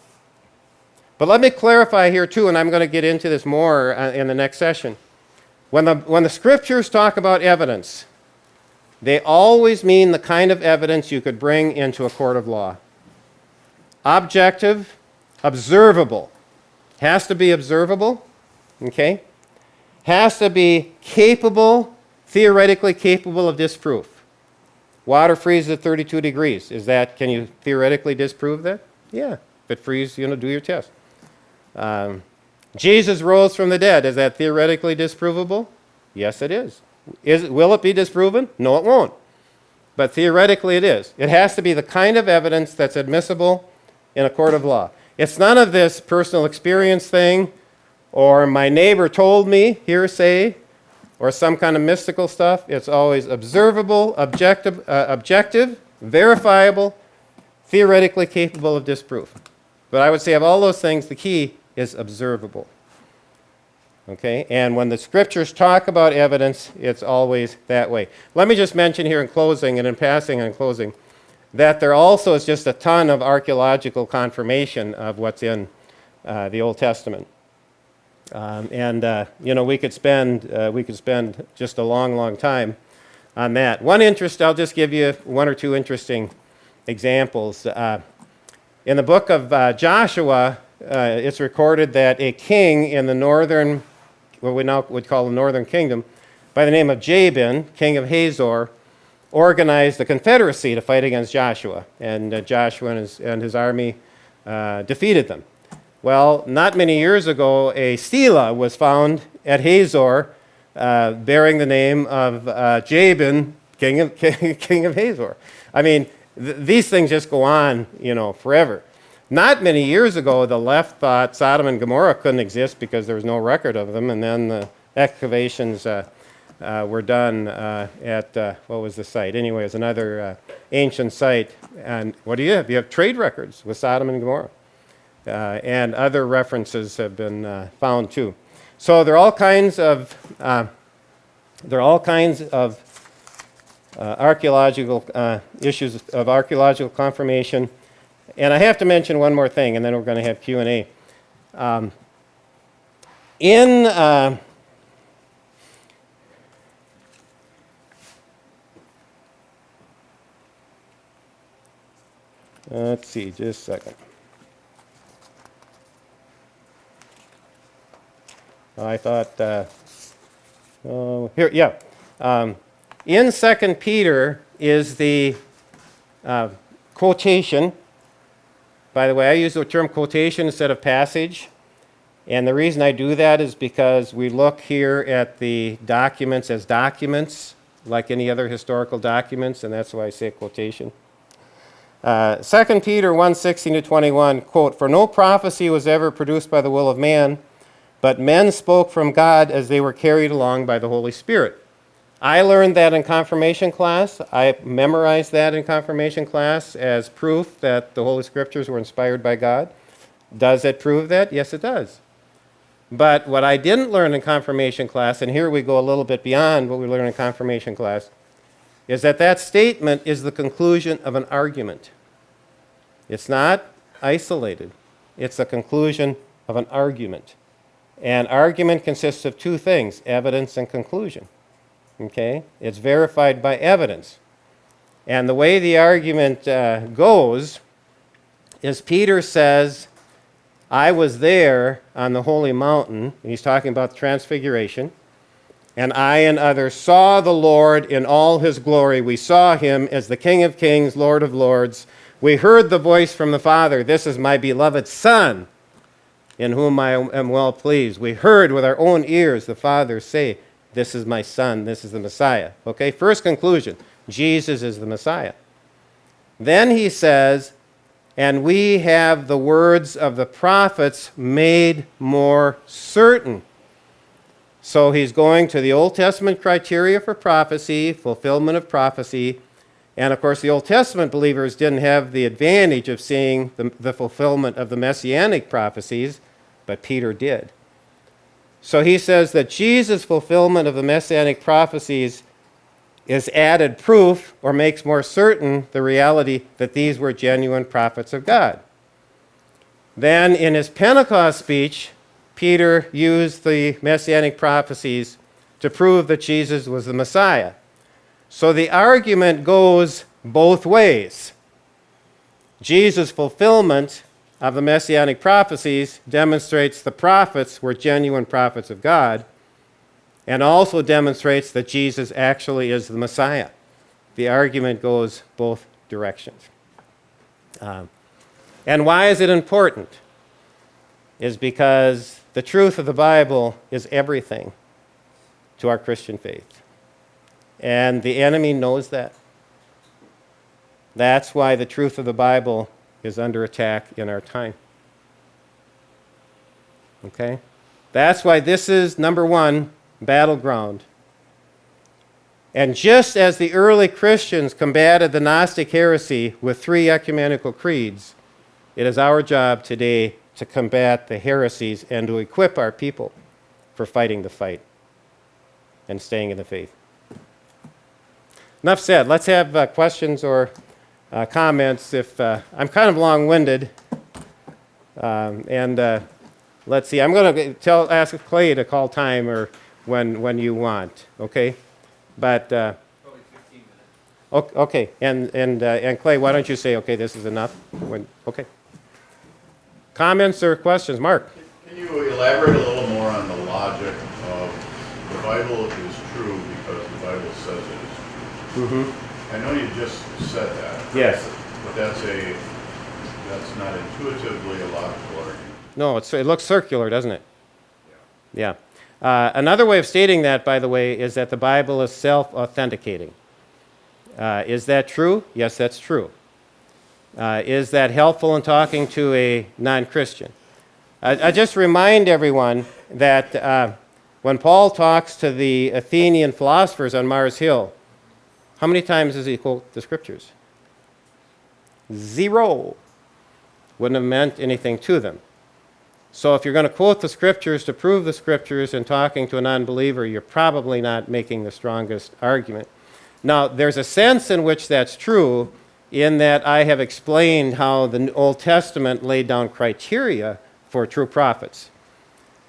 But let me clarify here too, and I'm going to get into this more in the next session. When the scriptures talk about evidence, they always mean the kind of evidence you could bring into a court of law. Objective, observable. Has to be observable, okay? Has to be capable, theoretically capable of disproof. Water freezes at 32 degrees. Can you theoretically disprove that? Yeah. If it freezes, do your test. Jesus rose from the dead. Is that theoretically disprovable? Yes, it is. Will it be disproven? No, it won't. But theoretically it is. It has to be the kind of evidence that's admissible in a court of law. It's none of this personal experience thing, or my neighbor told me, hearsay, or some kind of mystical stuff. It's always observable, objective, verifiable, theoretically capable of disproof. But I would say of all those things, the key is observable. Okay? And when the scriptures talk about evidence, it's always that way. Let me just mention here in closing, and in passing in closing, that there also is just a ton of archaeological confirmation of what's in the Old Testament. We could spend just a long, long time on that. I'll just give you one or two interesting examples. In the book of Joshua, it's recorded that a king in the northern, what we now would call the northern kingdom, by the name of Jabin, king of Hazor, organized a confederacy to fight against Joshua. And Joshua and his army defeated them. Well, not many years ago, a stela was found at Hazor bearing the name of Jabin, king of Hazor. I mean, these things just go on, forever. Not many years ago, the left thought Sodom and Gomorrah couldn't exist because there was no record of them, and then the excavations were done at, what was the site? Anyway, it's another ancient site. And what do you have? You have trade records with Sodom and Gomorrah. And other references have been found too. So there are all kinds of archaeological issues of archaeological confirmation. And I have to mention one more thing, and then we're going to have Q&A. Let's see, just a second. I thought, here, yeah. In 2 Peter is the quotation. By the way, I use the term quotation instead of passage. And the reason I do that is because we look here at the documents as documents, like any other historical documents, and that's why I say quotation. 2 Peter 1:16-21, quote, "For no prophecy was ever produced by the will of man, but men spoke from God as they were carried along by the Holy Spirit." I learned that in confirmation class. I memorized that in confirmation class as proof that the Holy Scriptures were inspired by God. Does it prove that? Yes, it does. But what I didn't learn in confirmation class, and here we go a little bit beyond what we learned in confirmation class, is that that statement is the conclusion of an argument. It's not isolated. It's the conclusion of an argument. And argument consists of two things, evidence and conclusion. Okay? It's verified by evidence. And the way the argument goes is Peter says, I was there on the holy mountain, and he's talking about the transfiguration, and I and others saw the Lord in all his glory. We saw him as the King of kings, Lord of lords. We heard the voice from the Father, "This is my beloved Son, in whom I am well pleased." We heard with our own ears the Father say, "This is my Son, this is the Messiah." Okay, first conclusion, Jesus is the Messiah. Then he says, and we have the words of the prophets made more certain. So he's going to the Old Testament criteria for prophecy, fulfillment of prophecy, and of course the Old Testament believers didn't have the advantage of seeing the fulfillment of the Messianic prophecies, but Peter did. So he says that Jesus' fulfillment of the Messianic prophecies is added proof or makes more certain the reality that these were genuine prophets of God. Then in his Pentecost speech, Peter used the Messianic prophecies to prove that Jesus was the Messiah. So the argument goes both ways. Jesus' fulfillment of the Messianic prophecies demonstrates the prophets were genuine prophets of God, and also demonstrates that Jesus actually is the Messiah. The argument goes both directions. And why is it important? Is because the truth of the Bible is everything to our Christian faith. And the enemy knows that. That's why the truth of the Bible is under attack in our time. Okay? That's why this is, number one, battleground. And just as the early Christians combated the Gnostic heresy with 3 ecumenical creeds, it is our job today to combat the heresies and to equip our people for fighting the fight and staying in the faith. Enough said. Let's have questions or comments. If I'm kind of long-winded, let's see. I'm going to ask Clay to call time or when you want, okay? But Probably 15 minutes. okay, and Clay, why don't you say, okay, this is enough? Okay. Comments or questions, Mark? Can you elaborate a little more on the logic of the Bible is true because the Bible says it is true? Mm-hmm. I know you just said that. Yes. But that's not intuitively a logical argument. No, it looks circular, doesn't it? Yeah. Another way of stating that, by the way, is that the Bible is self-authenticating. Is that true? Yes, that's true. Is that helpful in talking to a non-Christian? I just remind everyone that when Paul talks to the Athenian philosophers on Mars Hill, how many times does he quote the Scriptures? 0. Wouldn't have meant anything to them. So if you're going to quote the Scriptures to prove the Scriptures and talking to a non-believer, you're probably not making the strongest argument. Now, there's a sense in which that's true in that I have explained how the Old Testament laid down criteria for true prophets.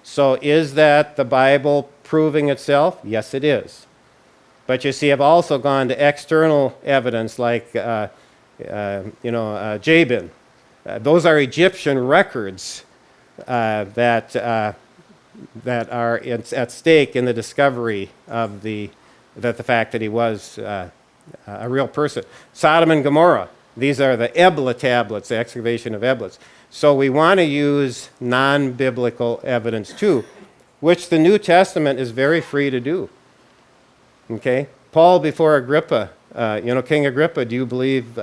So is that the Bible proving itself? Yes, it is. But you see, I've also gone to external evidence like Jabin. Those are Egyptian records that are at stake in the discovery of the fact that he was a real person. Sodom and Gomorrah. These are the Ebla tablets, the excavation of Eblas. So we want to use non-biblical evidence too, which the New Testament is very free to do. Okay? Paul before Agrippa, King Agrippa, do you believe,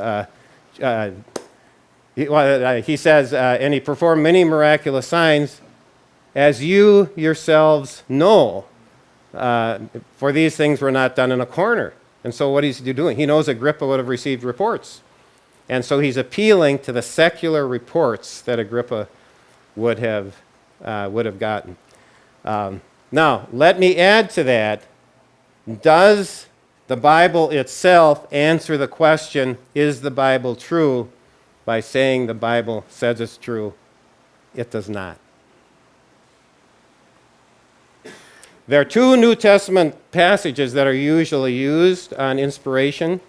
he says, and he performed many miraculous signs, as you yourselves know, for these things were not done in a corner. And so what is he doing? He knows Agrippa would have received reports. And so he's appealing to the secular reports that Agrippa would have gotten. Now, let me add to that, does the Bible itself answer the question, is the Bible true, by saying the Bible says it's true? It does not. There are two New Testament passages that are usually used on inspiration.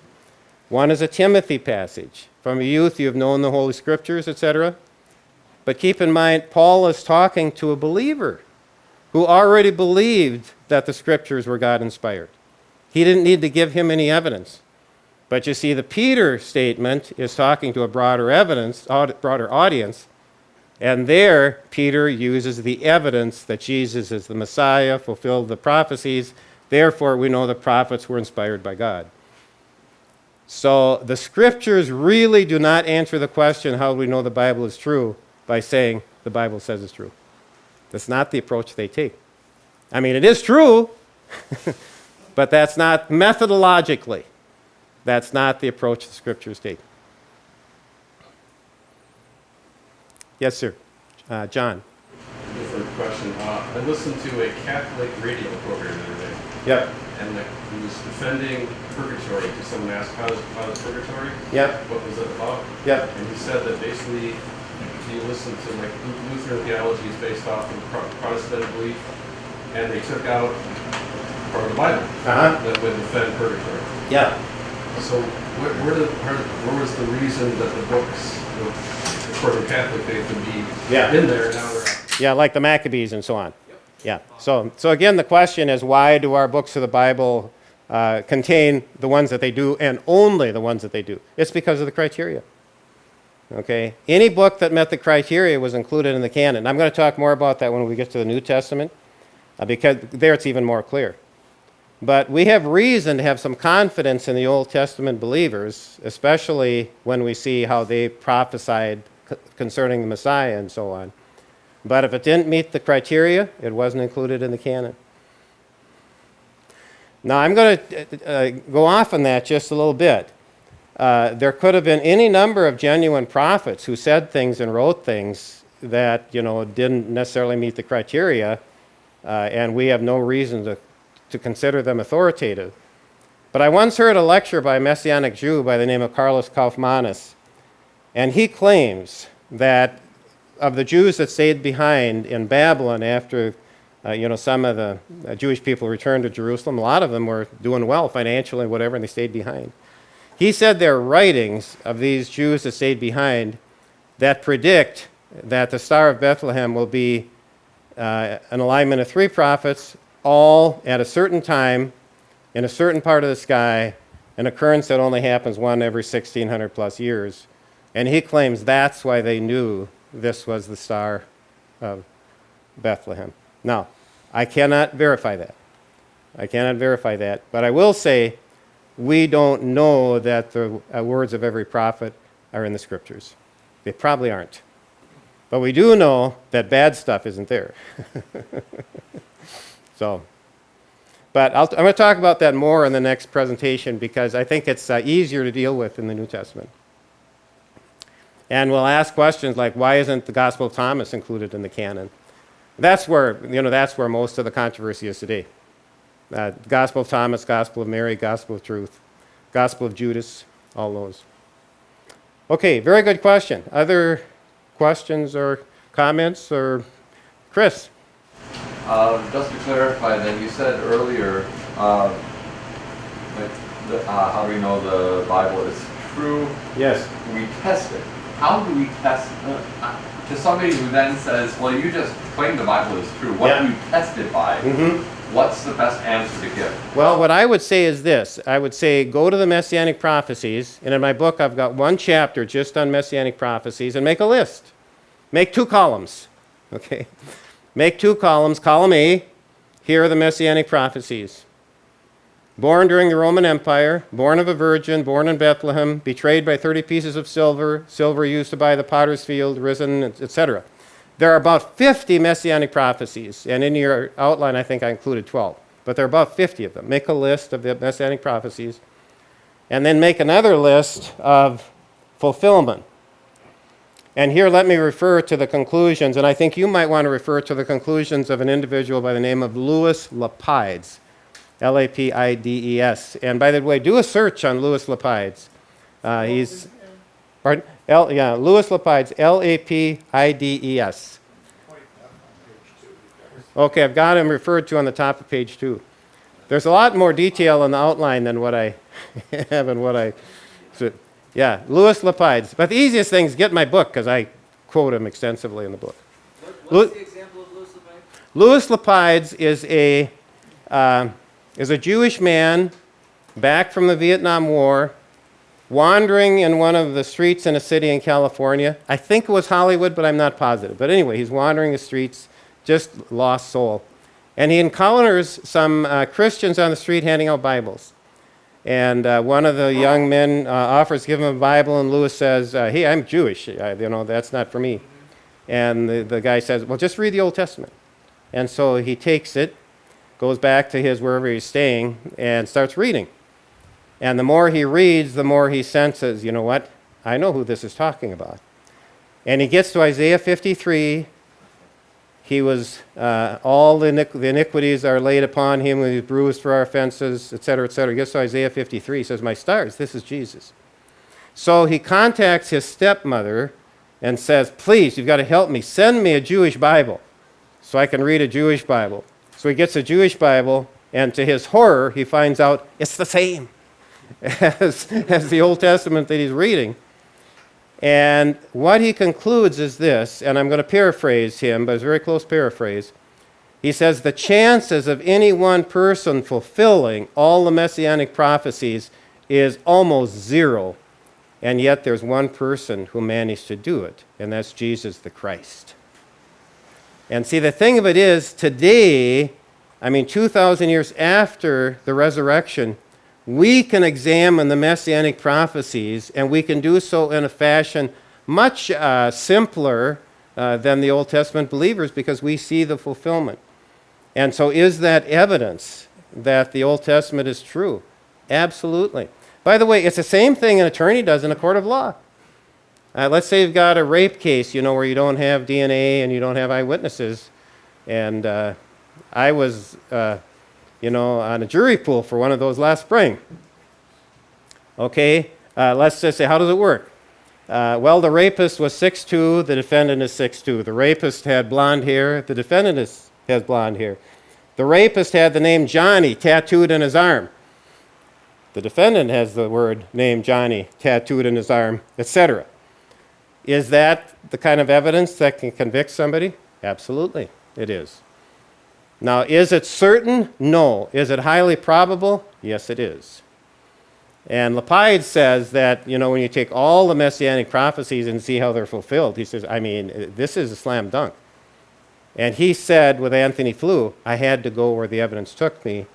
One is a Timothy passage. From a youth you have known the Holy Scriptures, etc. But keep in mind, Paul is talking to a believer who already believed that the Scriptures were God-inspired. He didn't need to give him any evidence. But you see, the Peter statement is talking to a broader audience, and there Peter uses the evidence that Jesus is the Messiah, fulfilled the prophecies, therefore we know the prophets were inspired by God. So the Scriptures really do not answer the question, how do we know the Bible is true, by saying the Bible says it's true. That's not the approach they take. I mean, it is true, but that's not methodologically. That's not the approach the Scriptures take. Yes, sir. John. Different question. I listened to a Catholic radio program the other day. Yep. And he was defending purgatory. Someone asked, how is purgatory? Yep. What was it about? Yep. And he said that basically, you listen to Lutheran theology is based off of Protestant belief, and they took out part of the Bible that would defend purgatory. Yeah. So where was the reason that the books, according to Catholic faith, would be in there and now they're out? Yeah, like the Maccabees and so on. Yeah. So again, the question is, why do our books of the Bible contain the ones that they do and only the ones that they do? It's because of the criteria. Okay? Any book that met the criteria was included in the canon. I'm going to talk more about that when we get to the New Testament, because there it's even more clear. But we have reason to have some confidence in the Old Testament believers, especially when we see how they prophesied concerning the Messiah and so on. But if it didn't meet the criteria, it wasn't included in the canon. Now, I'm going to go off on that just a little bit. There could have been any number of genuine prophets who said things and wrote things that, didn't necessarily meet the criteria, and we have no reason to consider them authoritative. But I once heard a lecture by a Messianic Jew by the name of Carlos Kaufmannis, and he claims that of the Jews that stayed behind in Babylon after some of the Jewish people returned to Jerusalem, a lot of them were doing well financially, whatever, and they stayed behind. He said there are writings of these Jews that stayed behind that predict that the Star of Bethlehem will be an alignment of three prophets, all at a certain time, in a certain part of the sky, an occurrence that only happens one every 1,600 plus years. And he claims that's why they knew this was the Star of Bethlehem. Now, I cannot verify that. But I will say we don't know that the words of every prophet are in the Scriptures. They probably aren't. But we do know that bad stuff isn't there. But I'm going to talk about that more in the next presentation because I think it's easier to deal with in the New Testament. And we'll ask questions like, why isn't the Gospel of Thomas included in the canon? That's where most of the controversy is today. Gospel of Thomas, Gospel of Mary, Gospel of Truth, Gospel of Judas, all those. Okay, very good question. Other questions or comments? Or Chris? Just to clarify, then you said earlier, how do we know the Bible is true, Yes. we test it. How do we test to somebody who then says, well, you just claim the Bible is true. What do you test it by? What's the best answer to give? Well, what I would say is this. I would say go to the Messianic prophecies, and in my book I've got one chapter just on Messianic prophecies, and make a list. Make 2 columns, okay? Make 2 columns. Column A, here are the Messianic prophecies. Born during the Roman Empire, born of a virgin, born in Bethlehem, betrayed by 30 pieces of silver, silver used to buy the potter's field, risen, etc. There are about 50 Messianic prophecies, and in your outline I think I included 12, but there are about 50 of them. Make a list of the Messianic prophecies, and then make another list of fulfillment. And here let me refer to the conclusions, and I think you might want to refer to the conclusions of an individual by the name of Louis Lapides, Lapides. And by the way, do a search on Louis Lapides. He's, pardon? Louis Lapides, Lapides. Okay, I've got him referred to on the top of page 2. There's a lot more detail in the outline than what I have and what I... So, yeah, Louis Lapides. But the easiest thing is get my book, because I quote him extensively in the book. What's the example of Louis Lapides? Louis Lapides is a Jewish man back from the Vietnam War, wandering in one of the streets in a city in California. I think it was Hollywood, but I'm not positive. But anyway, he's wandering the streets, just lost soul. And he encounters some Christians on the street handing out Bibles. And one of the young men offers to give him a Bible, and Louis says, hey, I'm Jewish, that's not for me. And the guy says, well, just read the Old Testament. And so he takes it, goes back to his wherever he's staying, and starts reading. And the more he reads, the more he senses, you know what, I know who this is talking about. And he gets to Isaiah 53. He was, all the iniquities are laid upon him, he was bruised for our offenses, etc., etc. He gets to Isaiah 53, he says, my stars, this is Jesus. So he contacts his stepmother and says, please, you've got to help me, send me a Jewish Bible so I can read a Jewish Bible. So he gets a Jewish Bible, and to his horror, he finds out it's the same as the Old Testament that he's reading. And what he concludes is this, and I'm going to paraphrase him, but it's a very close paraphrase. He says, the chances of any one person fulfilling all the Messianic prophecies is almost 0, and yet there's one person who managed to do it, and that's Jesus the Christ. And see, the thing of it is, today, 2,000 years after the resurrection, we can examine the Messianic prophecies, and we can do so in a fashion much simpler than the Old Testament believers, because we see the fulfillment. And so is that evidence that the Old Testament is true? Absolutely. By the way, it's the same thing an attorney does in a court of law. Let's say you've got a rape case, where you don't have DNA and you don't have eyewitnesses. And I was... on a jury pool for one of those last spring. Okay, let's just say, how does it work? Well, the rapist was 6'2", the defendant is 6'2". The rapist had blonde hair, the defendant has blonde hair. The rapist had the name Johnny tattooed in his arm. The defendant has the word name Johnny tattooed in his arm, etc. Is that the kind of evidence that can convict somebody? Absolutely, it is. Now, is it certain? No. Is it highly probable? Yes, it is. And Lapides says that, when you take all the Messianic prophecies and see how they're fulfilled, he says, this is a slam dunk. And he said with Anthony Flew, I had to go where the evidence took me,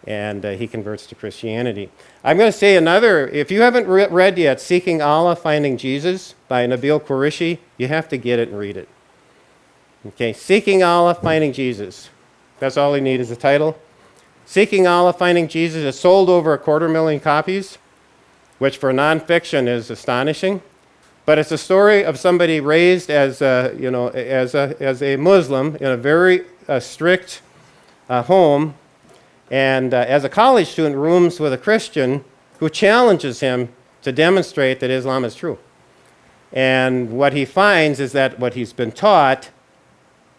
and he converts to Christianity. I'm going to say another, if you haven't read yet, Seeking Allah, Finding Jesus by Nabil Qureshi, you have to get it and read it. Okay, Seeking Allah, Finding Jesus. That's all you need is the title. Seeking Allah, Finding Jesus has sold over 250,000 copies, which for nonfiction is astonishing. But it's a story of somebody raised as a Muslim in a very strict home, and as a college student rooms with a Christian who challenges him to demonstrate that Islam is true. And what he finds is that what he's been taught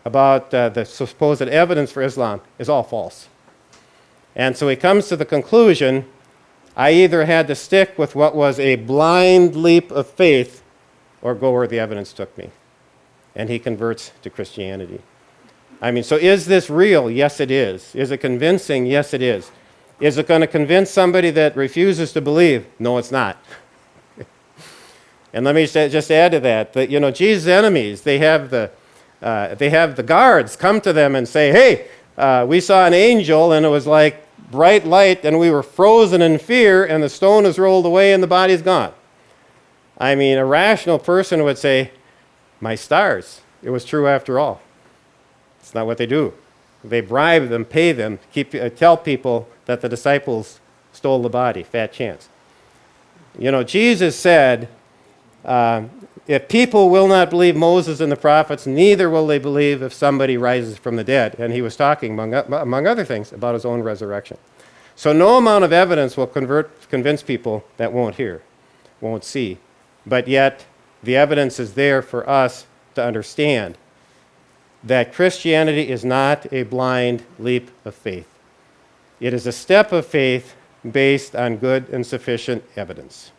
about the supposed evidence for Islam is all false. And so he comes to the conclusion, I either had to stick with what was a blind leap of faith or go where the evidence took me. And he converts to Christianity. I mean, so is this real? Yes, it is. Is it convincing? Yes, it is. Is it going to convince somebody that refuses to believe? No, it's not. And let me just add to that, Jesus' enemies, they have the guards come to them and say, hey, we saw an angel and it was like bright light and we were frozen in fear and the stone is rolled away and the body's gone. I mean, a rational person would say, my stars, it was true after all. It's not what they do. They bribe them, pay them, tell people that the disciples stole the body. Fat chance. Jesus said, if people will not believe Moses and the prophets, neither will they believe if somebody rises from the dead. And he was talking, among other things, about his own resurrection. So no amount of evidence will convince people that won't hear, won't see. But yet, the evidence is there for us to understand that Christianity is not a blind leap of faith. It is a step of faith based on good and sufficient evidence.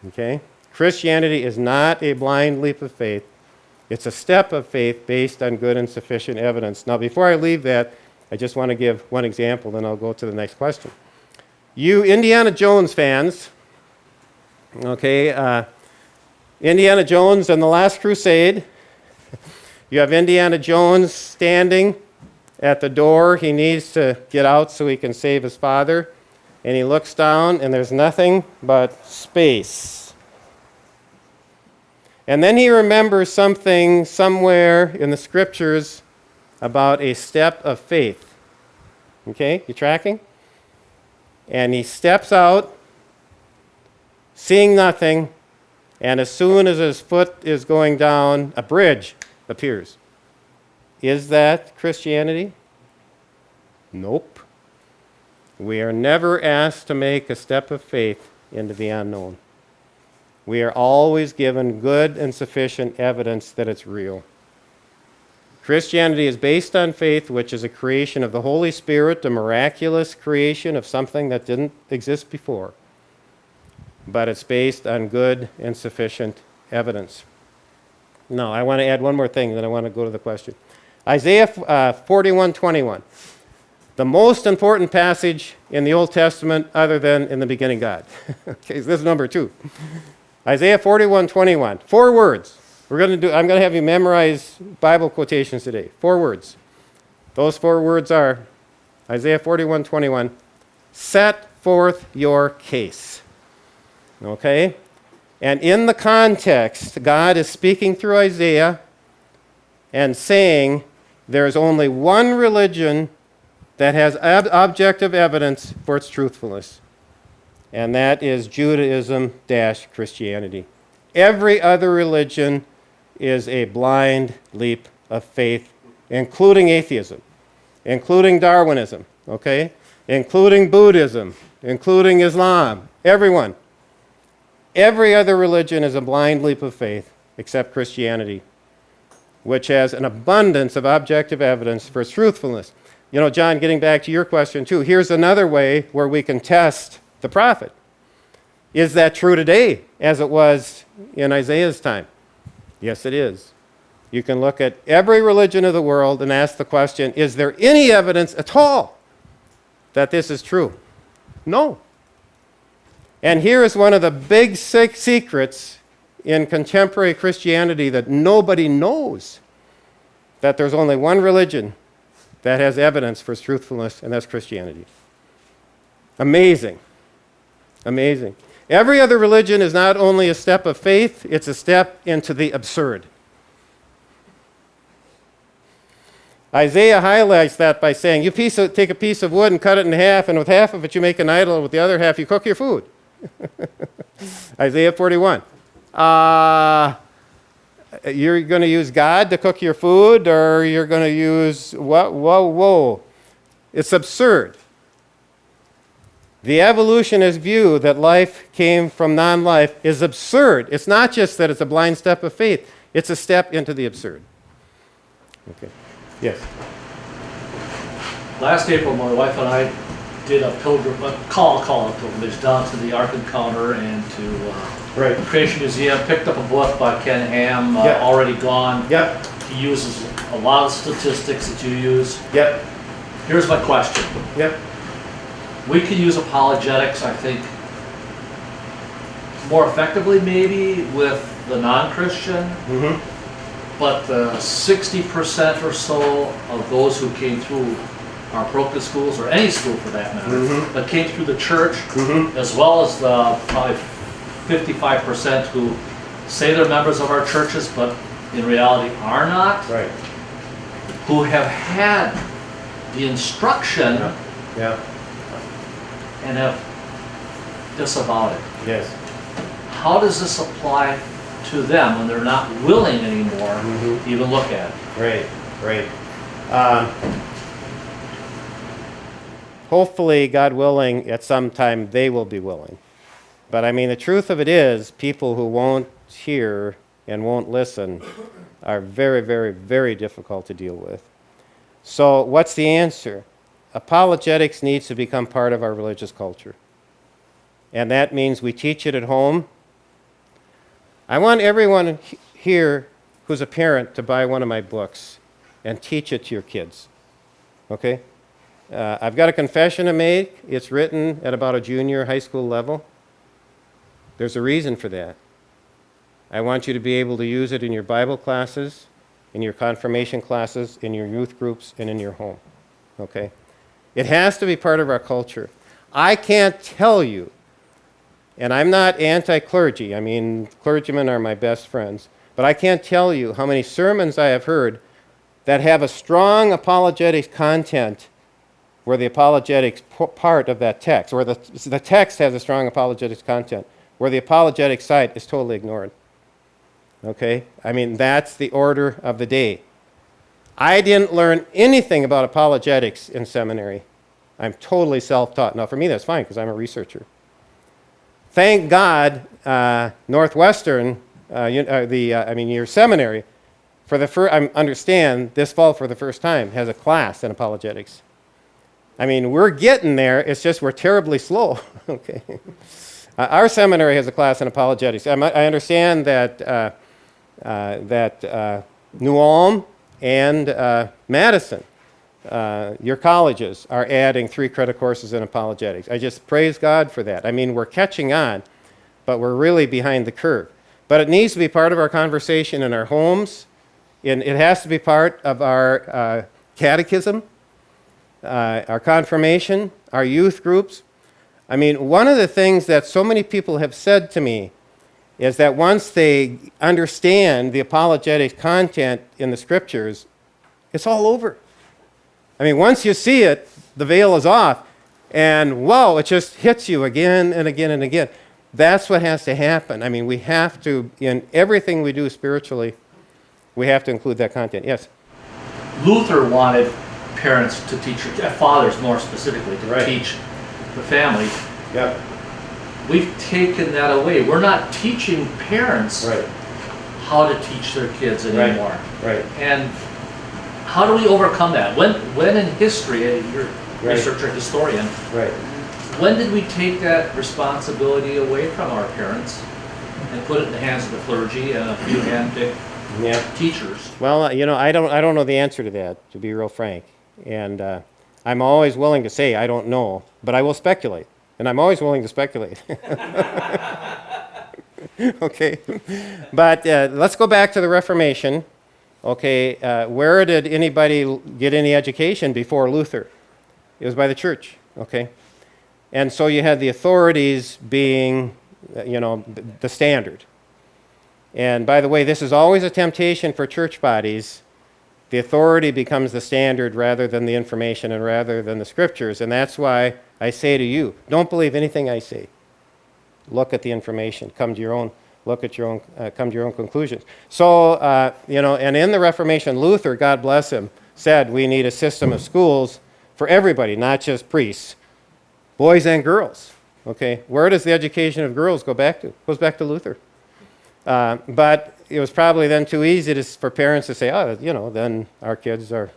Okay? Christianity is not a blind leap of faith. It's a step of faith based on good and sufficient evidence. Now, before I leave that, I just want to give one example, then I'll go to the next question. You Indiana Jones fans, okay, Indiana Jones and the Last Crusade, you have Indiana Jones standing at the door. He needs to get out so he can save his father. And he looks down, and there's nothing but space. And then he remembers something somewhere in the scriptures about a step of faith. Okay, you tracking? And he steps out, seeing nothing, and as soon as his foot is going down, a bridge appears. Is that Christianity? Nope. We are never asked to make a step of faith into the unknown. We are always given good and sufficient evidence that it's real. Christianity is based on faith, which is a creation of the Holy Spirit, a miraculous creation of something that didn't exist before. But it's based on good and sufficient evidence. Now, I want to add one more thing, then I want to go to the question. Isaiah 41:21. The most important passage in the Old Testament other than in the beginning God. Okay, so this is number 2. Isaiah 41:21. 4 words. I'm going to have you memorize Bible quotations today. 4 words. Those 4 words are Isaiah 41:21. Set forth your case. Okay? And in the context, God is speaking through Isaiah and saying there's only one religion that has objective evidence for its truthfulness, and that is Judaism-Christianity. Every other religion is a blind leap of faith, including atheism, including Darwinism, okay? Including Buddhism, including Islam, everyone. Every other religion is a blind leap of faith except Christianity, which has an abundance of objective evidence for its truthfulness. John, getting back to your question too, here's another way where we can test the prophet. Is that true today as it was in Isaiah's time? Yes, it is. You can look at every religion of the world and ask the question, is there any evidence at all that this is true? No. And here is one of the big secrets in contemporary Christianity that nobody knows, that there's only one religion that has evidence for its truthfulness, and that's Christianity. Amazing. Amazing. Every other religion is not only a step of faith, it's a step into the absurd. Isaiah highlights that by saying, take a piece of wood and cut it in half, and with half of it you make an idol, and with the other half you cook your food. Isaiah 41. You're going to use God to cook your food, or you're going to use what? Whoa. It's absurd. The evolutionist view that life came from non-life is absurd. It's not just that it's a blind step of faith. It's a step into the absurd. Okay. Yes. Last April, my wife and I did a pilgrim, call it a pilgrimage, down to the Ark Encounter and to Right. the Creation Museum, picked up a book by Ken Ham, Yeah. Already Gone. Yep, He uses a lot of statistics that you use. yep, Here's my question. yep. We can use apologetics, I think, more effectively maybe with the non-Christian, Mm-hmm. but the 60% or so of those who came through our parochial schools, or any school for that matter, Mhm. but came through the church, Mm-hmm. as well as the probably 55% who say they're members of our churches, but in reality are not, Right. who have had the instruction Yeah. Yeah. and have disavowed it. Yes. How does this apply to them when they're not willing anymore Mhm. to even look at it? Right. Right. Um, hopefully, God willing, at some time they will be willing. But I mean, the truth of it is, people who won't hear and won't listen are very, very, very difficult to deal with. So, what's the answer? Apologetics needs to become part of our religious culture. And that means we teach it at home. I want everyone here who's a parent to buy one of my books and teach it to your kids. Okay? I've got a confession to make. It's written at about a junior high school level. There's a reason for that. I want you to be able to use it in your Bible classes, in your confirmation classes, in your youth groups, and in your home. Okay? It has to be part of our culture. I can't tell you, and I'm not anti-clergy. I mean, clergymen are my best friends. But I can't tell you how many sermons I have heard that have a strong apologetics content where the apologetics part of that text, or the text has a strong apologetics content, where the apologetic side is totally ignored. Okay? I mean, that's the order of the day. I didn't learn anything about apologetics in seminary. I'm totally self-taught. Now, for me, that's fine because I'm a researcher. Thank God, Northwestern, your seminary, I understand this fall for the first time, has a class in apologetics. I mean, we're getting there. It's just we're terribly slow. Okay. Our seminary has a class in apologetics. I understand that New Ulm and Madison, your colleges, are adding 3 credit courses in apologetics. I just praise God for that. I mean, we're catching on, but we're really behind the curve. But it needs to be part of our conversation in our homes. It has to be part of our catechism, our confirmation, our youth groups. I mean, one of the things that so many people have said to me is that once they understand the apologetics content in the scriptures, it's all over. I mean, once you see it, the veil is off, and whoa, it just hits you again and again and again. That's what has to happen. I mean, we have to, in everything we do spiritually, we have to include that content. Yes? Luther wanted parents to teach, fathers more specifically, to Right. teach the family. Yep. We've taken that away. We're not teaching parents Right. how to teach their kids anymore. Right. And how do we overcome that? When in history, you're a Right. researcher, historian, Right. when did we take that responsibility away from our parents and put it in the hands of the clergy and a few handpicked Yeah. teachers? Well, I don't know the answer to that, to be real frank. And I'm always willing to say I don't know, but I will speculate. And I'm always willing to speculate. Okay. But let's go back to the Reformation. Okay. Where did anybody get any education before Luther? It was by the church. Okay. And so you had the authorities being, the standard. And by the way, this is always a temptation for church bodies. The authority becomes the standard rather than the information and rather than the scriptures. And that's why I say to you, don't believe anything I say. Look at the information. Come to your own conclusions. So, and in the Reformation, Luther, God bless him, said we need a system of schools for everybody, not just priests, boys and girls. Okay, where does the education of girls go back to? It goes back to Luther. But it was probably then too easy for parents to say, then our kids are.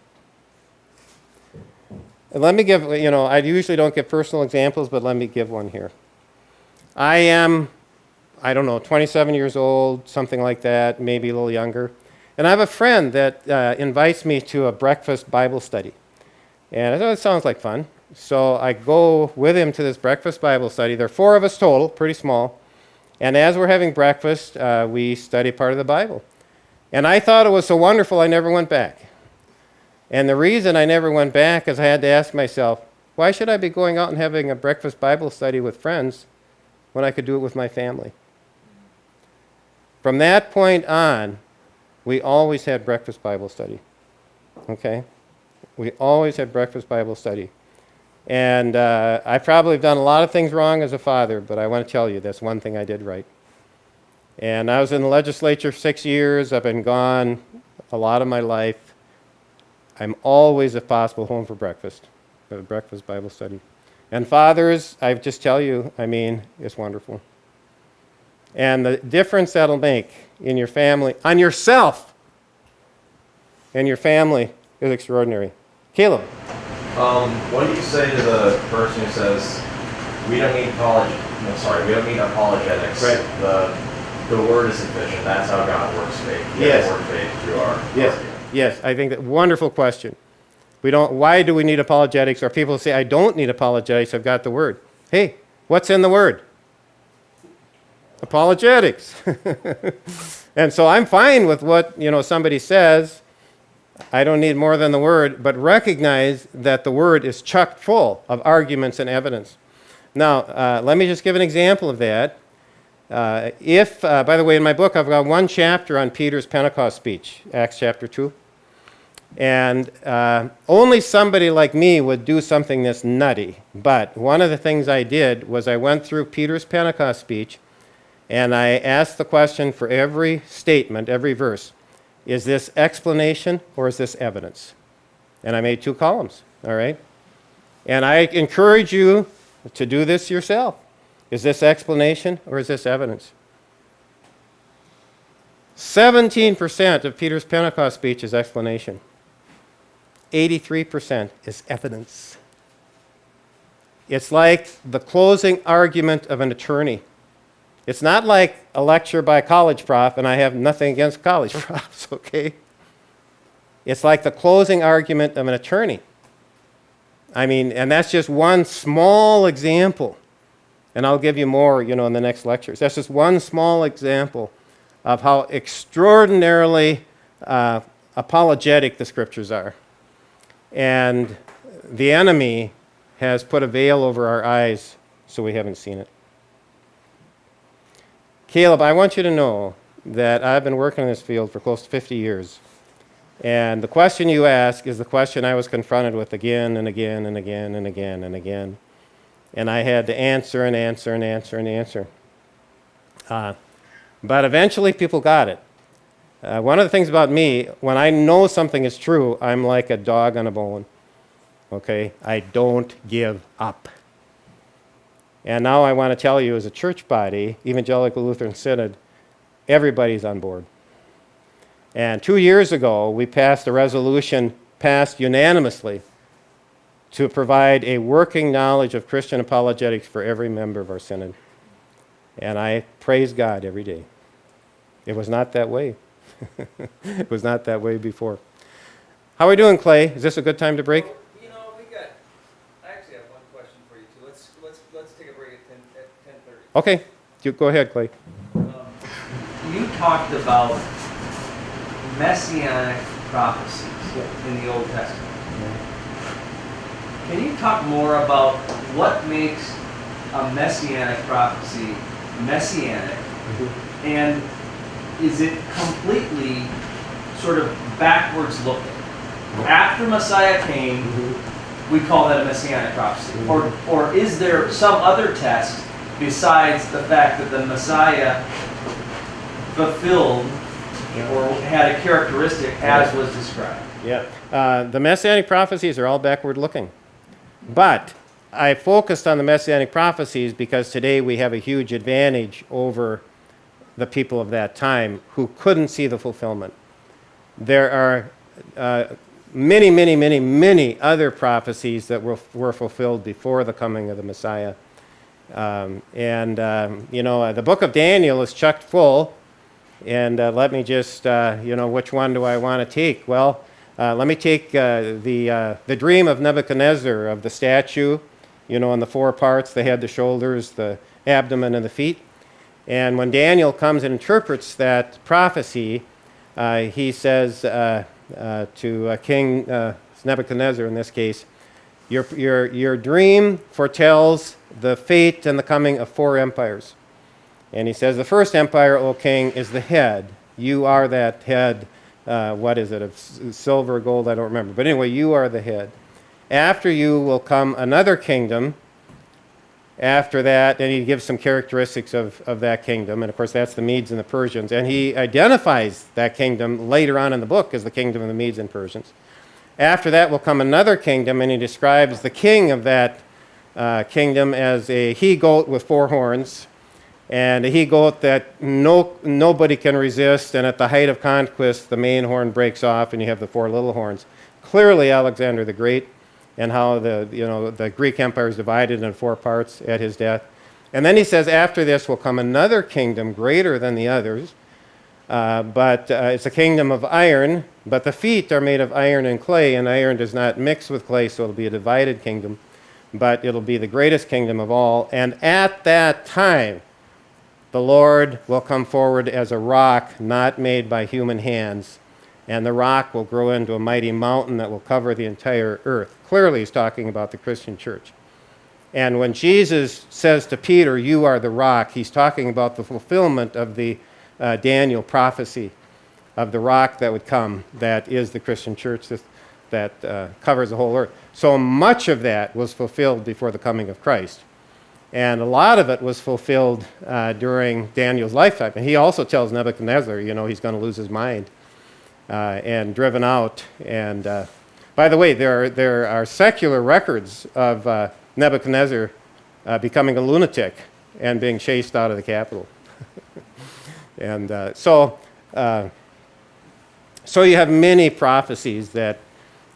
And let me give, I usually don't give personal examples, but let me give one here. I am, I don't know, 27 years old, something like that, maybe a little younger. And I have a friend that invites me to a breakfast Bible study. And I thought it sounds like fun. So I go with him to this breakfast Bible study. There are 4 of us total, pretty small. And as we're having breakfast, we study part of the Bible. And I thought it was so wonderful, I never went back. And the reason I never went back is I had to ask myself, why should I be going out and having a breakfast Bible study with friends when I could do it with my family? From that point on, we always had breakfast Bible study. Okay? We always had breakfast Bible study. And I probably have done a lot of things wrong as a father, but I want to tell you that's one thing I did right. And I was in the legislature 6 years. I've been gone a lot of my life. I'm always, if possible, home for breakfast Bible study. And fathers, I just tell you, it's wonderful. And the difference that'll make in your family, on yourself and your family, is extraordinary. Caleb. What do you say to the person who says, we don't need apologetics. Right. The word is sufficient. That's how God works faith. He Yes. has worked faith through our argument. Yes, I think that wonderful question. Why do we need apologetics? Or people say, I don't need apologetics, I've got the word. Hey, what's in the word? Apologetics. And so I'm fine with what, somebody says. I don't need more than the word, but recognize that the word is chock full of arguments and evidence. Now, let me just give an example of that. By the way, in my book, I've got one chapter on Peter's Pentecost speech, Acts chapter 2. And only somebody like me would do something this nutty. But one of the things I did was I went through Peter's Pentecost speech, and I asked the question for every statement, every verse, is this explanation or is this evidence? And I made 2 columns, all right? And I encourage you to do this yourself. Is this explanation or is this evidence? 17% of Peter's Pentecost speech is explanation. 83% is evidence. It's like the closing argument of an attorney. It's not like a lecture by a college prof, and I have nothing against college profs, okay? It's like the closing argument of an attorney. And that's just one small example. And I'll give you more, in the next lectures. That's just one small example of how extraordinarily apologetic the scriptures are. And the enemy has put a veil over our eyes so we haven't seen it. Caleb, I want you to know that I've been working in this field for close to 50 years. And the question you ask is the question I was confronted with again and again and again and again and again. And I had to answer and answer and answer and answer. But eventually people got it. One of the things about me, when I know something is true, I'm like a dog on a bone. Okay? I don't give up. And now I want to tell you, as a church body, Evangelical Lutheran Synod, everybody's on board. And 2 years ago, we passed a resolution, passed unanimously, to provide a working knowledge of Christian apologetics for every member of our synod. And I praise God every day. It was not that way. It was not that way before. How are we doing, Clay? Is this a good time to break? I actually have one question for you too. Let's take a break at 10:30. Okay, go ahead, Clay. You talked about messianic prophecies in the Old Testament. Can you talk more about what makes a messianic prophecy messianic? Mm-hmm. And is it completely sort of backwards looking? After Messiah came, we call that a messianic prophecy. Or is there some other test besides the fact that the Messiah fulfilled or had a characteristic as was described? Yeah. The messianic prophecies are all backward looking. But I focused on the messianic prophecies because today we have a huge advantage over the people of that time who couldn't see the fulfillment. There are many, many, many, many other prophecies that were fulfilled before the coming of the Messiah. The book of Daniel is chock full. And let me just, which one do I want to take? Well, let me take the dream of Nebuchadnezzar of the statue, in the four parts, the head, the shoulders, the abdomen, and the feet. And when Daniel comes and interprets that prophecy, he says to King Nebuchadnezzar, in this case, your dream foretells the fate and the coming of four empires. And he says, the first empire, O king, is the head. You are that head. What is it, of silver or gold? I don't remember. But anyway, you are the head. After you will come another kingdom. After that, and he gives some characteristics of that kingdom. And of course, that's the Medes and the Persians. And he identifies that kingdom later on in the book as the kingdom of the Medes and Persians. After that will come another kingdom, and he describes the king of that kingdom as a he-goat with four horns. And a he-goat that nobody can resist, and at the height of conquest, the main horn breaks off, and you have the four little horns. Clearly Alexander the Great, and how the Greek Empire is divided in four parts at his death. And then he says, after this will come another kingdom greater than the others, but it's a kingdom of iron, but the feet are made of iron and clay, and iron does not mix with clay, so it'll be a divided kingdom, but it'll be the greatest kingdom of all. And at that time, the Lord will come forward as a rock not made by human hands, and the rock will grow into a mighty mountain that will cover the entire earth. Clearly, he's talking about the Christian church. And when Jesus says to Peter, you are the rock, he's talking about the fulfillment of the Daniel prophecy of the rock that would come, that is the Christian church that covers the whole earth. So much of that was fulfilled before the coming of Christ. And a lot of it was fulfilled during Daniel's lifetime. And he also tells Nebuchadnezzar, he's going to lose his mind and driven out. And by the way, there are secular records of Nebuchadnezzar becoming a lunatic and being chased out of the capital. And so you have many prophecies that,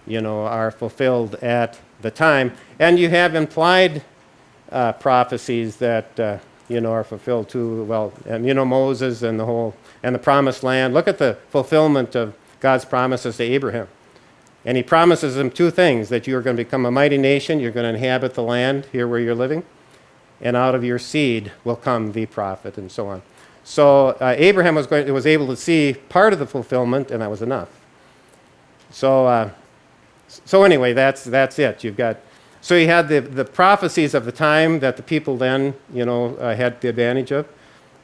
are fulfilled at the time. And you have implied prophecies that are fulfilled too. Well, and Moses and the promised land. Look at the fulfillment of God's promises to Abraham. And he promises him two things: that you are going to become a mighty nation, you're going to inhabit the land here where you're living, and out of your seed will come the prophet, and so on. So Abraham was able to see part of the fulfillment, and that was enough. So anyway, that's it. So you had the prophecies of the time that the people then, had the advantage of.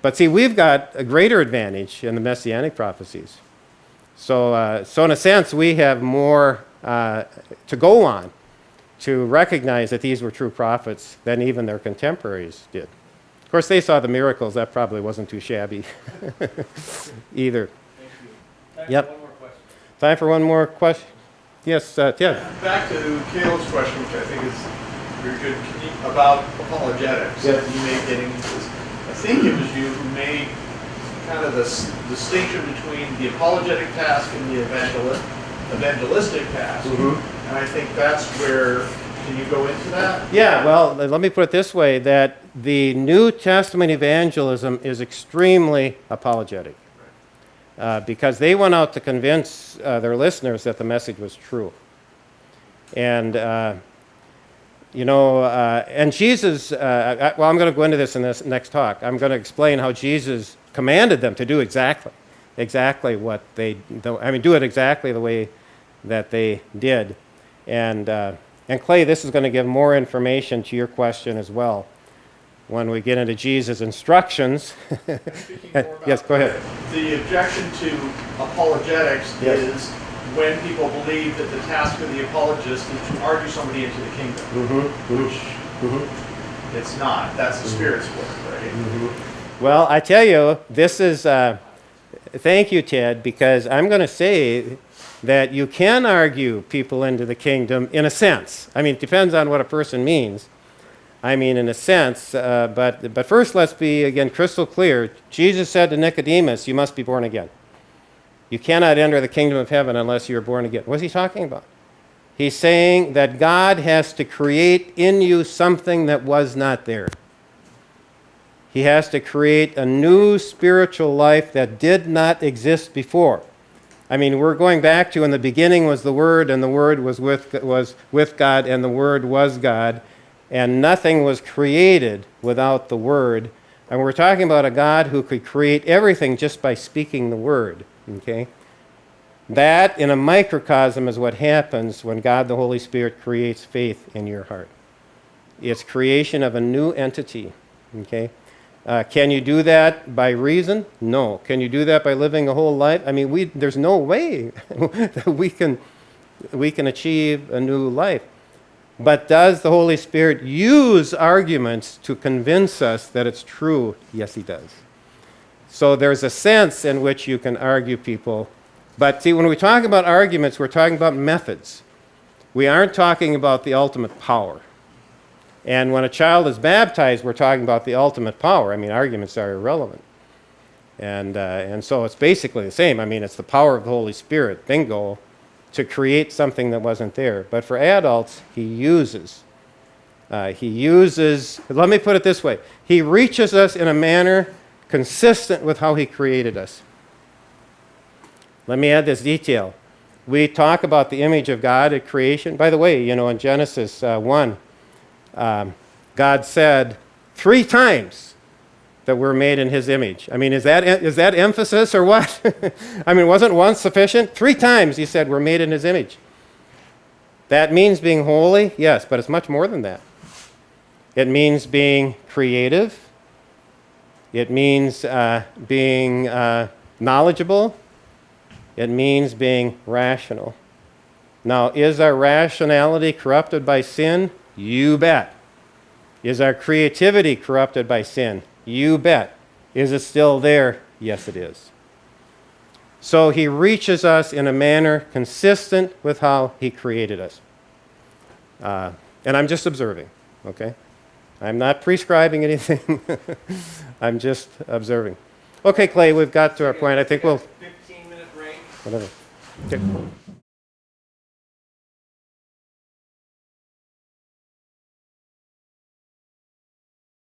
But see, we've got a greater advantage in the Messianic prophecies. So in a sense, we have more to go on to recognize that these were true prophets than even their contemporaries did. Of course, they saw the miracles. That probably wasn't too shabby either. Thank you. Time Yep. for one more question. Time for one more question. Yes, Ted. Back to Caleb's question, which I think is very good, about apologetics. Yes. You may get into this. I think it was you who made kind of this distinction between the apologetic task and the evangelistic task. Mm-hmm. And I think that's where, can you go into that? Yeah, well, let me put it this way, that the New Testament evangelism is extremely apologetic. Because they went out to convince their listeners that the message was true. And, and Jesus, I'm going to go into this in this next talk. I'm going to explain how Jesus commanded them to do exactly what they, do it exactly the way that they did. And Clay, this is going to give more information to your question as well when we get into Jesus' instructions. Yes, go ahead. The objection to apologetics Yes. is when people believe that the task of the apologist is to argue somebody into the kingdom, which it's not. That's the Spirit's work, right? Well, I tell you, this is, thank you, Ted, because I'm going to say that you can argue people into the kingdom in a sense. It depends on what a person means. In a sense, but first let's be, again, crystal clear. Jesus said to Nicodemus, you must be born again. You cannot enter the kingdom of heaven unless you're born again. What's he talking about? He's saying that God has to create in you something that was not there. He has to create a new spiritual life that did not exist before. I mean, we're going back to in the beginning was the Word, and the Word was with God, and the Word was God, and nothing was created without the Word. And we're talking about a God who could create everything just by speaking the Word. Okay? That, in a microcosm, is what happens when God the Holy Spirit creates faith in your heart. It's creation of a new entity. Okay? Can you do that by reason? No. Can you do that by living a whole life? I mean, there's no way that we can achieve a new life. But does the Holy Spirit use arguments to convince us that it's true? Yes, he does. So there's a sense in which you can argue people. But see, when we talk about arguments, we're talking about methods. We aren't talking about the ultimate power. And when a child is baptized, we're talking about the ultimate power. I mean, arguments are irrelevant. And so it's basically the same. I mean, it's the power of the Holy Spirit, bingo, to create something that wasn't there. But for adults, he uses, let me put it this way. He reaches us in a manner consistent with how he created us. Let me add this detail. We talk about the image of God at creation. By the way, you know, in Genesis 1, God said 3 times that we're made in his image. I mean, is that emphasis or what? I mean, wasn't once sufficient? 3 times he said we're made in his image. That means being holy, yes, but it's much more than that. It means being creative. It means being knowledgeable. It means being rational. Now, is our rationality corrupted by sin? You bet. Is our creativity corrupted by sin? You bet. Is it still there? Yes, it is. So he reaches us in a manner consistent with how he created us. And I'm just observing, okay? I'm not prescribing anything. I'm just observing. Okay, Clay, we've got to our point. I think we'll... 15-minute break. Whatever. Okay.